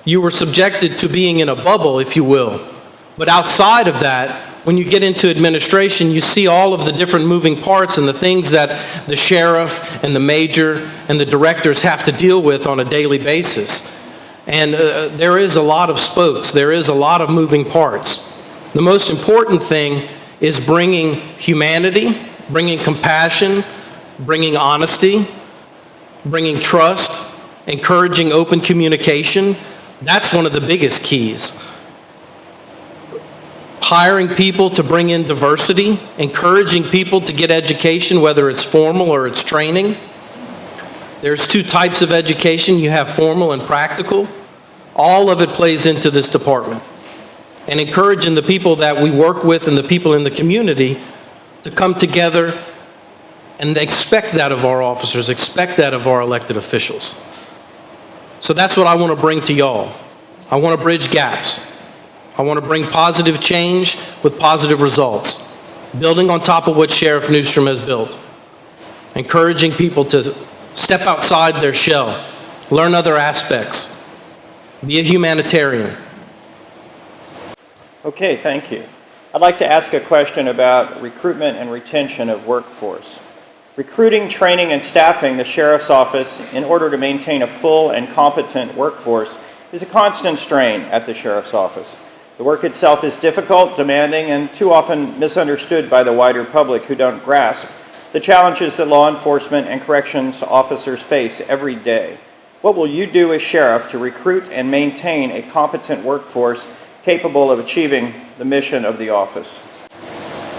you were subjected to being in a bubble, if you will. But outside of that, when you get into administration, you see all of the different moving parts and the things that the sheriff and the major and the directors have to deal with on a daily basis. And there is a lot of spokes. There is a lot of moving parts. The most important thing is bringing humanity, bringing compassion, bringing honesty, bringing trust, encouraging open communication. That's one of the biggest keys. Hiring people to bring in diversity, encouraging people to get education, whether it's formal or it's training. There's two types of education. You have formal and practical. All of it plays into this department. And encouraging the people that we work with and the people in the community to come together and expect that of our officers, expect that of our elected officials. So that's what I want to bring to y'all. I want to bridge gaps. I want to bring positive change with positive results, building on top of what Sheriff Newstrom has built, encouraging people to step outside their shell, learn other aspects, be a humanitarian. Okay, thank you. I'd like to ask a question about recruitment and retention of workforce. Recruiting, training, and staffing the Sheriff's Office in order to maintain a full and competent workforce is a constant strain at the Sheriff's Office. The work itself is difficult, demanding, and too often misunderstood by the wider public who don't grasp the challenges that law enforcement and corrections officers face every day. What will you do as sheriff to recruit and maintain a competent workforce capable of achieving the mission of the office?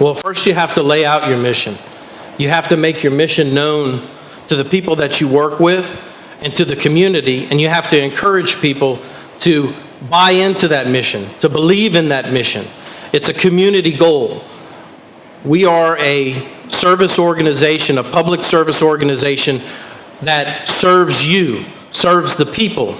Well, first you have to lay out your mission. You have to make your mission known to the people that you work with and to the community, and you have to encourage people to buy into that mission, to believe in that mission. It's a community goal. We are a service organization, a public service organization that serves you, serves the people.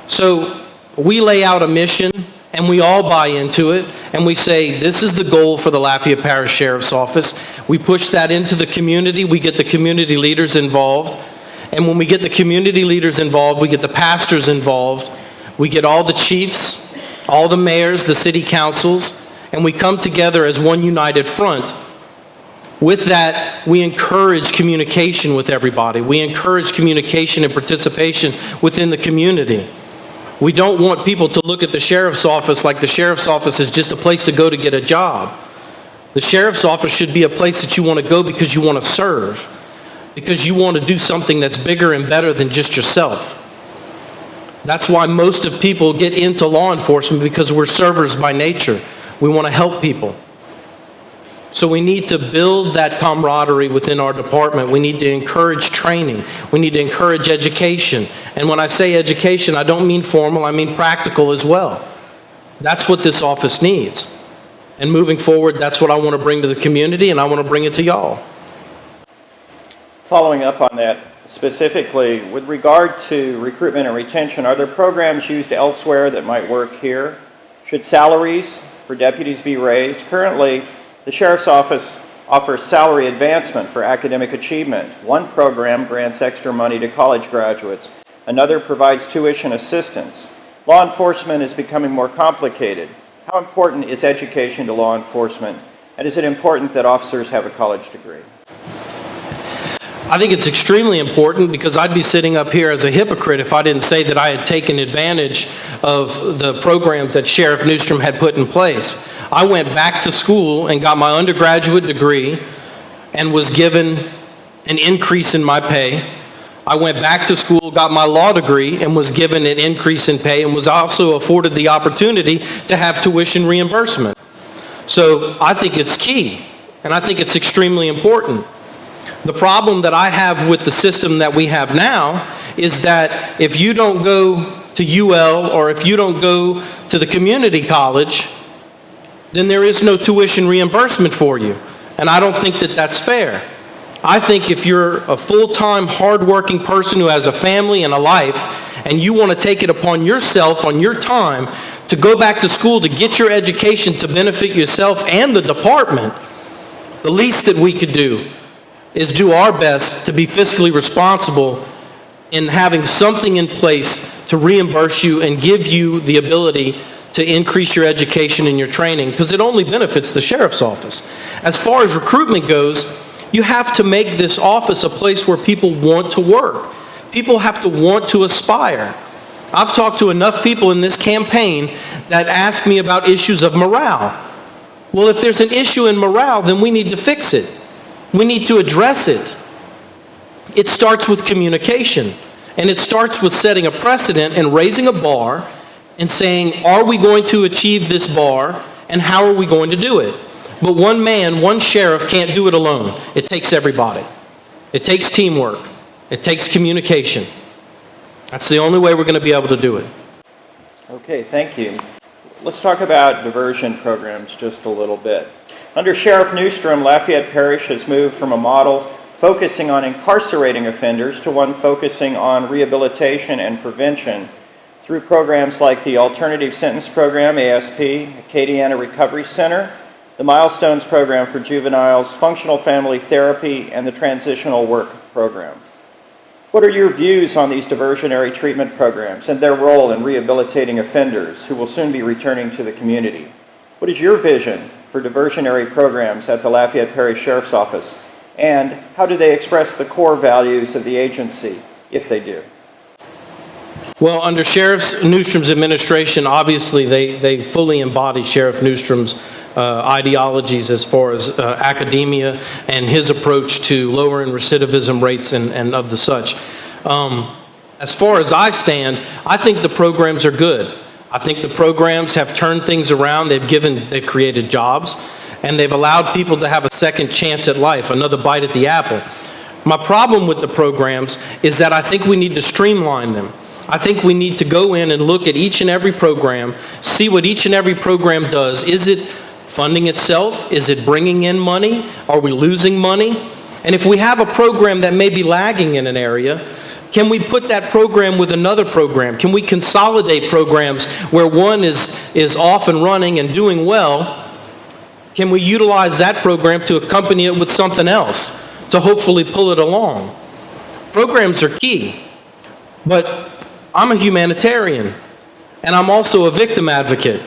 So we lay out a mission and we all buy into it and we say, this is the goal for the Lafayette Parish Sheriff's Office. We push that into the community. We get the community leaders involved. And when we get the community leaders involved, we get the pastors involved. We get all the chiefs, all the mayors, the city councils, and we come together as one united front. With that, we encourage communication with everybody. We encourage communication and participation within the community. We don't want people to look at the sheriff's office like the sheriff's office is just a place to go to get a job. The sheriff's office should be a place that you want to go because you want to serve, because you want to do something that's bigger and better than just yourself. That's why most of people get into law enforcement, because we're servers by nature. We want to help people. So we need to build that camaraderie within our department. We need to encourage training. We need to encourage education. And when I say education, I don't mean formal, I mean practical as well. That's what this office needs. And moving forward, that's what I want to bring to the community, and I want to bring it to y'all. Following up on that, specifically, with regard to recruitment and retention, are there programs used elsewhere that might work here? Should salaries for deputies be raised? Currently, the Sheriff's Office offers salary advancement for academic achievement. One program grants extra money to college graduates. Another provides tuition assistance. Law enforcement is becoming more complicated. How important is education to law enforcement? And is it important that officers have a college degree? I think it's extremely important, because I'd be sitting up here as a hypocrite if I didn't say that I had taken advantage of the programs that Sheriff Newstrom had put in place. I went back to school and got my undergraduate degree and was given an increase in my pay. I went back to school, got my law degree, and was given an increase in pay, and was also afforded the opportunity to have tuition reimbursement. So I think it's key, and I think it's extremely important. The problem that I have with the system that we have now is that if you don't go to UL, or if you don't go to the community college, then there is no tuition reimbursement for you. And I don't think that that's fair. I think if you're a full-time, hard-working person who has a family and a life, and you want to take it upon yourself on your time to go back to school to get your education to benefit yourself and the department, the least that we could do is do our best to be fiscally responsible in having something in place to reimburse you and give you the ability to increase your education and your training, because it only benefits the sheriff's office. As far as recruitment goes, you have to make this office a place where people want to work. People have to want to aspire. I've talked to enough people in this campaign that ask me about issues of morale. Well, if there's an issue in morale, then we need to fix it. We need to address it. It starts with communication, and it starts with setting a precedent and raising a bar and saying, are we going to achieve this bar, and how are we going to do it? But one man, one sheriff can't do it alone. It takes everybody. It takes teamwork. It takes communication. That's the only way we're going to be able to do it. Okay, thank you. Let's talk about diversion programs just a little bit. Under Sheriff Newstrom, Lafayette Parish has moved from a model focusing on incarcerating offenders to one focusing on rehabilitation and prevention through programs like the Alternative Sentence Program, ASP, Acadiana Recovery Center, the Milestones Program for Juveniles, Functional Family Therapy, and the Transitional Work Program. What are your views on these diversionary treatment programs and their role in rehabilitating offenders who will soon be returning to the community? What is your vision for diversionary programs at the Lafayette Parish Sheriff's Office, and how do they express the core values of the agency, if they do? Well, under Sheriff Newstrom's administration, obviously they fully embody Sheriff Newstrom's ideologies as far as academia and his approach to lowering recidivism rates and of the such. As far as I stand, I think the programs are good. I think the programs have turned things around. They've created jobs, and they've allowed people to have a second chance at life, another bite at the apple. My problem with the programs is that I think we need to streamline them. I think we need to go in and look at each and every program, see what each and every program does. Is it funding itself? Is it bringing in money? Are we losing money? And if we have a program that may be lagging in an area, can we put that program with another program? Can we consolidate programs where one is off and running and doing well? Can we utilize that program to accompany it with something else to hopefully pull it along? Programs are key, but I'm a humanitarian, and I'm also a victim advocate.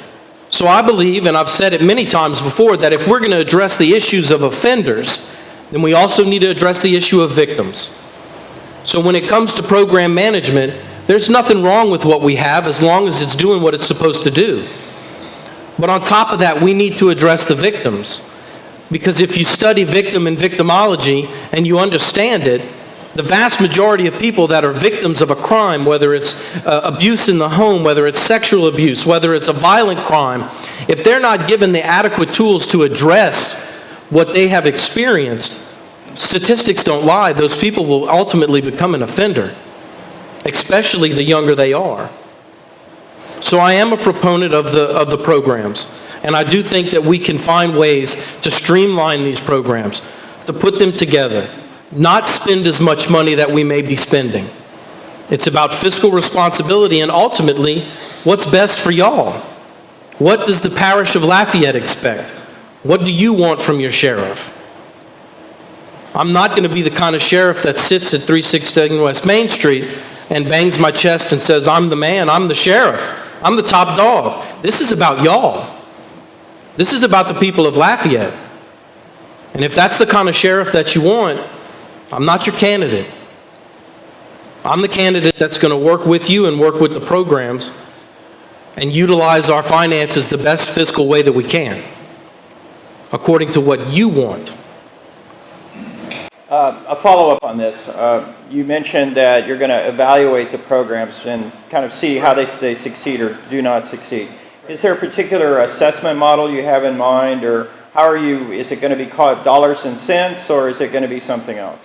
So I believe, and I've said it many times before, that if we're going to address the issues of offenders, then we also need to address the issue of victims. So when it comes to program management, there's nothing wrong with what we have as long as it's doing what it's supposed to do. But on top of that, we need to address the victims. Because if you study victim and victimology and you understand it, the vast majority of people that are victims of a crime, whether it's abuse in the home, whether it's sexual abuse, whether it's a violent crime, if they're not given the adequate tools to address what they have experienced, statistics don't lie, those people will ultimately become an offender, especially the younger they are. So I am a proponent of the programs, and I do think that we can find ways to streamline these programs, to put them together, not spend as much money that we may be spending. It's about fiscal responsibility and ultimately what's best for y'all. What does the Parish of Lafayette expect? What do you want from your sheriff? I'm not going to be the kind of sheriff that sits at 316 West Main Street and bangs my chest and says, I'm the man, I'm the sheriff, I'm the top dog. This is about y'all. This is about the people of Lafayette. And if that's the kind of sheriff that you want, I'm not your candidate. I'm the candidate that's going to work with you and work with the programs and utilize our finances the best fiscal way that we can, according to what you want. A follow-up on this. You mentioned that you're going to evaluate the programs and kind of see how they succeed or do not succeed. Is there a particular assessment model you have in mind, or is it going to be called dollars and cents, or is it going to be something else?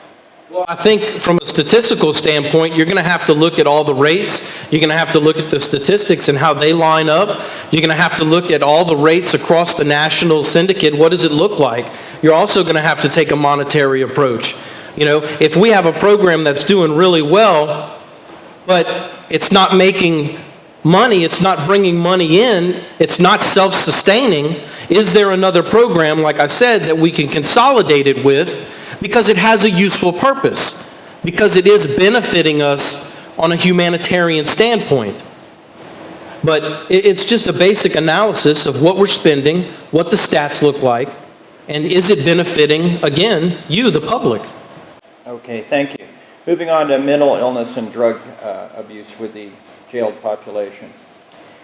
Well, I think from a statistical standpoint, you're going to have to look at all the rates. You're going to have to look at the statistics and how they line up. You're going to have to look at all the rates across the national syndicate. What does it look like? You're also going to have to take a monetary approach. If we have a program that's doing really well, but it's not making money, it's not bringing money in, it's not self-sustaining, is there another program, like I said, that we can consolidate it with? Because it has a useful purpose, because it is benefiting us on a humanitarian standpoint. But it's just a basic analysis of what we're spending, what the stats look like, and is it benefiting, again, you, the public. Okay, thank you. Moving on to mental illness and drug abuse with the jailed population.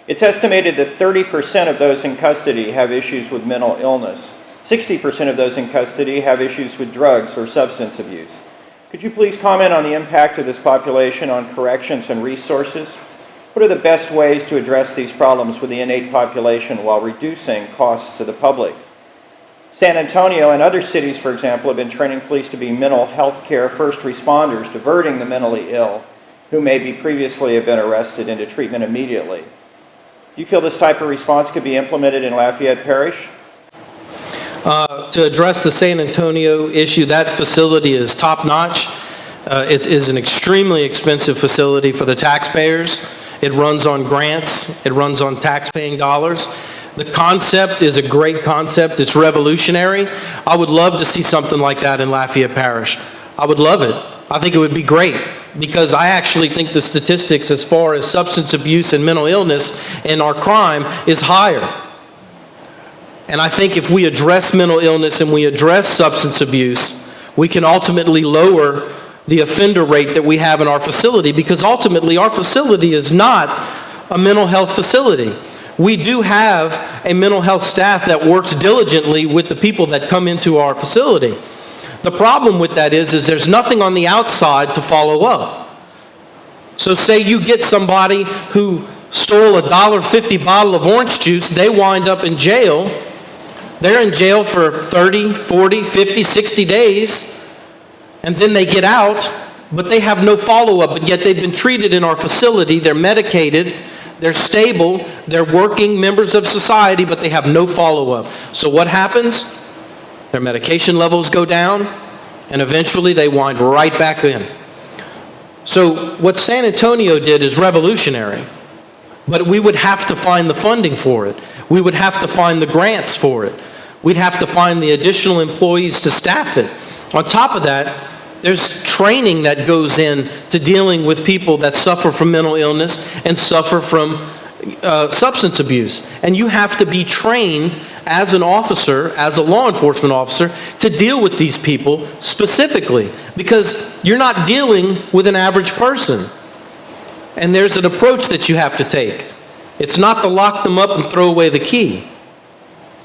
It's estimated that 30% of those in custody have issues with mental illness. 60% of those in custody have issues with drugs or substance abuse. Could you please comment on the impact of this population on corrections and resources? What are the best ways to address these problems with the inmate population while reducing costs to the public? San Antonio and other cities, for example, have been training police to be mental health care first responders, diverting the mentally ill who may be previously have been arrested into treatment immediately. Do you feel this type of response could be implemented in Lafayette Parish? To address the San Antonio issue, that facility is top-notch. It is an extremely expensive facility for the taxpayers. It runs on grants. It runs on tax-paying dollars. The concept is a great concept. It's revolutionary. I would love to see something like that in Lafayette Parish. I would love it. I think it would be great, because I actually think the statistics as far as substance abuse and mental illness and our crime is higher. And I think if we address mental illness and we address substance abuse, we can ultimately lower the offender rate that we have in our facility, because ultimately our facility is not a mental health facility. We do have a mental health staff that works diligently with the people that come into our facility. The problem with that is there's nothing on the outside to follow up. So say you get somebody who stole a $1.50 bottle of orange juice, they wind up in jail. They're in jail for 30, 40, 50, 60 days, and then they get out, but they have no follow-up, but yet they've been treated in our facility, they're medicated, they're stable, they're working members of society, but they have no follow-up. So what happens? Their medication levels go down, and eventually they wind right back in. So what San Antonio did is revolutionary, but we would have to find the funding for it. We would have to find the grants for it. We'd have to find the additional employees to staff it. On top of that, there's training that goes in to dealing with people that suffer from mental illness and suffer from substance abuse. And you have to be trained as an officer, as a law enforcement officer, to deal with these people specifically, because you're not dealing with an average person. And there's an approach that you have to take. It's not to lock them up and throw away the key.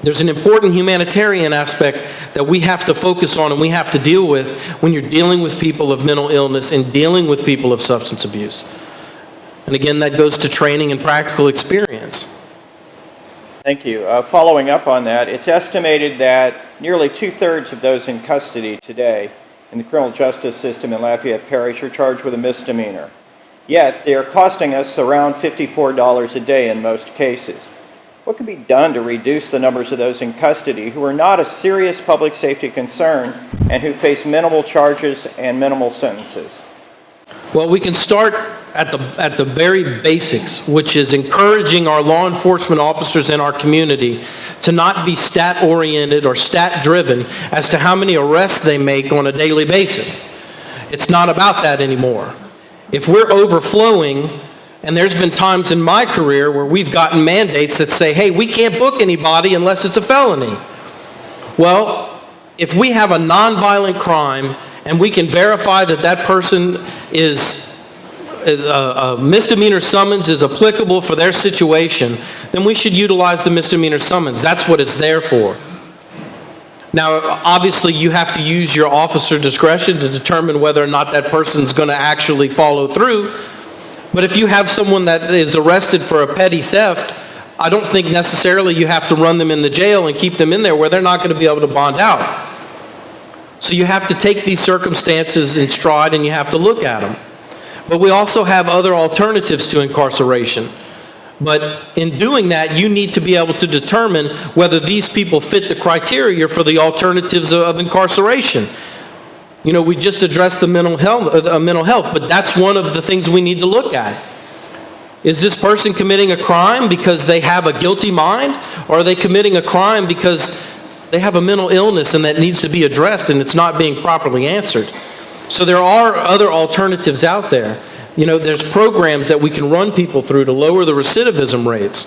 There's an important humanitarian aspect that we have to focus on and we have to deal with when you're dealing with people of mental illness and dealing with people of substance abuse. And again, that goes to training and practical experience. Thank you. Following up on that, it's estimated that nearly 2/3 of those in custody today in the criminal justice system in Lafayette Parish are charged with a misdemeanor. Yet, they are costing us around $54 a day in most cases. What can be done to reduce the numbers of those in custody who are not a serious public safety concern and who face minimal charges and minimal sentences? Well, we can start at the very basics, which is encouraging our law enforcement officers in our community to not be stat-oriented or stat-driven as to how many arrests they make on a daily basis. It's not about that anymore. If we're overflowing, and there's been times in my career where we've gotten mandates that say, hey, we can't book anybody unless it's a felony. Well, if we have a nonviolent crime and we can verify that that person is a misdemeanor summons is applicable for their situation, then we should utilize the misdemeanor summons. That's what it's there for. Now, obviously, you have to use your officer discretion to determine whether or not that person's going to actually follow through. But if you have someone that is arrested for a petty theft, I don't think necessarily you have to run them in the jail and keep them in there where they're not going to be able to bond out. So you have to take these circumstances in stride and you have to look at them. But we also have other alternatives to incarceration. But in doing that, you need to be able to determine whether these people fit the criteria for the alternatives of incarceration. You know, we just addressed the mental health, but that's one of the things we need to look at. Is this person committing a crime because they have a guilty mind, or are they committing a crime because they have a mental illness and that needs to be addressed and it's not being properly answered? So there are other alternatives out there. You know, there's programs that we can run people through to lower the recidivism rates.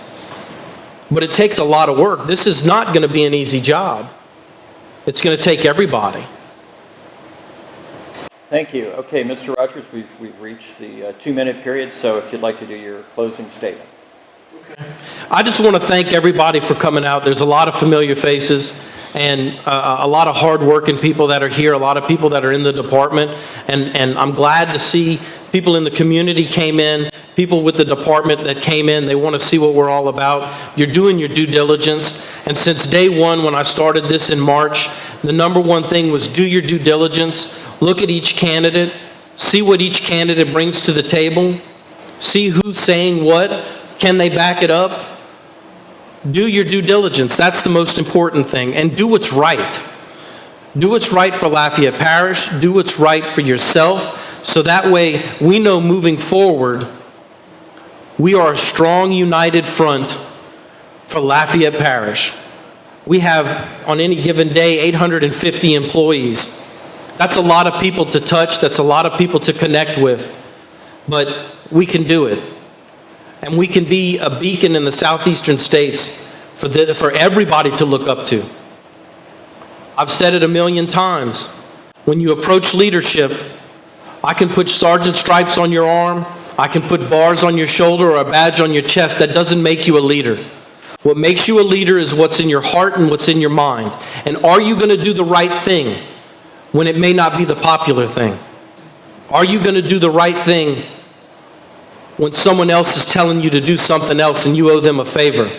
But it takes a lot of work. This is not going to be an easy job. It's going to take everybody. Thank you. Okay, Mr. Rogers, we've reached the 2-minute period, so if you'd like to do your closing statement. I just want to thank everybody for coming out. There's a lot of familiar faces and a lot of hard-working people that are here, a lot of people that are in the department, and I'm glad to see people in the community came in, people with the department that came in. They want to see what we're all about. You're doing your due diligence, and since day one when I started this in March, the number one thing was do your due diligence, look at each candidate, see what each candidate brings to the table, see who's saying what, can they back it up? Do your due diligence. That's the most important thing. And do what's right. Do what's right for Lafayette Parish. Do what's right for yourself. So that way we know moving forward, we are a strong, united front for Lafayette Parish. We have, on any given day, 850 employees. That's a lot of people to touch. That's a lot of people to connect with. But we can do it. And we can be a beacon in the southeastern states for everybody to look up to. I've said it a million times. When you approach leadership, I can put sergeant stripes on your arm, I can put bars on your shoulder or a badge on your chest. That doesn't make you a leader. What makes you a leader is what's in your heart and what's in your mind. And are you going to do the right thing when it may not be the popular thing? Are you going to do the right thing when someone else is telling you to do something else and you owe them a favor?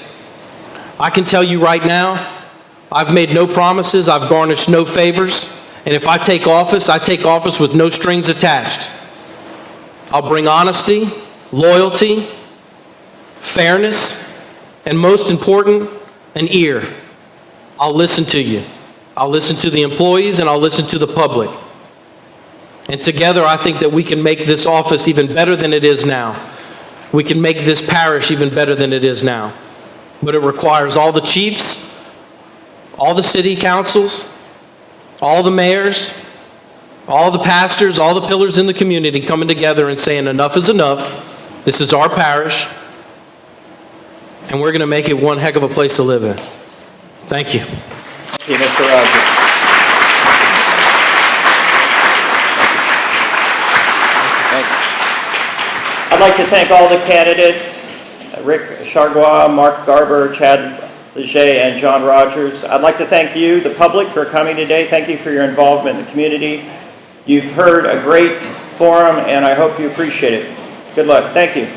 I can tell you right now, I've made no promises, I've garnished no favors, and if I take office with no strings attached. I'll bring honesty, loyalty, fairness, and most important, an ear. I'll listen to you. I'll listen to the employees and I'll listen to the public. And together I think that we can make this office even better than it is now. We can make this parish even better than it is now. But it requires all the chiefs, all the city councils, all the mayors, all the pastors, all the pillars in the community coming together and saying enough is enough. This is our parish. And we're going to make it one heck of a place to live in. Thank you. Thank you, Mr. Rogers. I'd like to thank all the candidates, Rick Chargois, Mark Garber, Chad Leger, and John Rogers. I'd like to thank you, the public, for coming today. Thank you for your involvement in the community. You've heard a great forum, and I hope you appreciate it. Good luck. Thank you.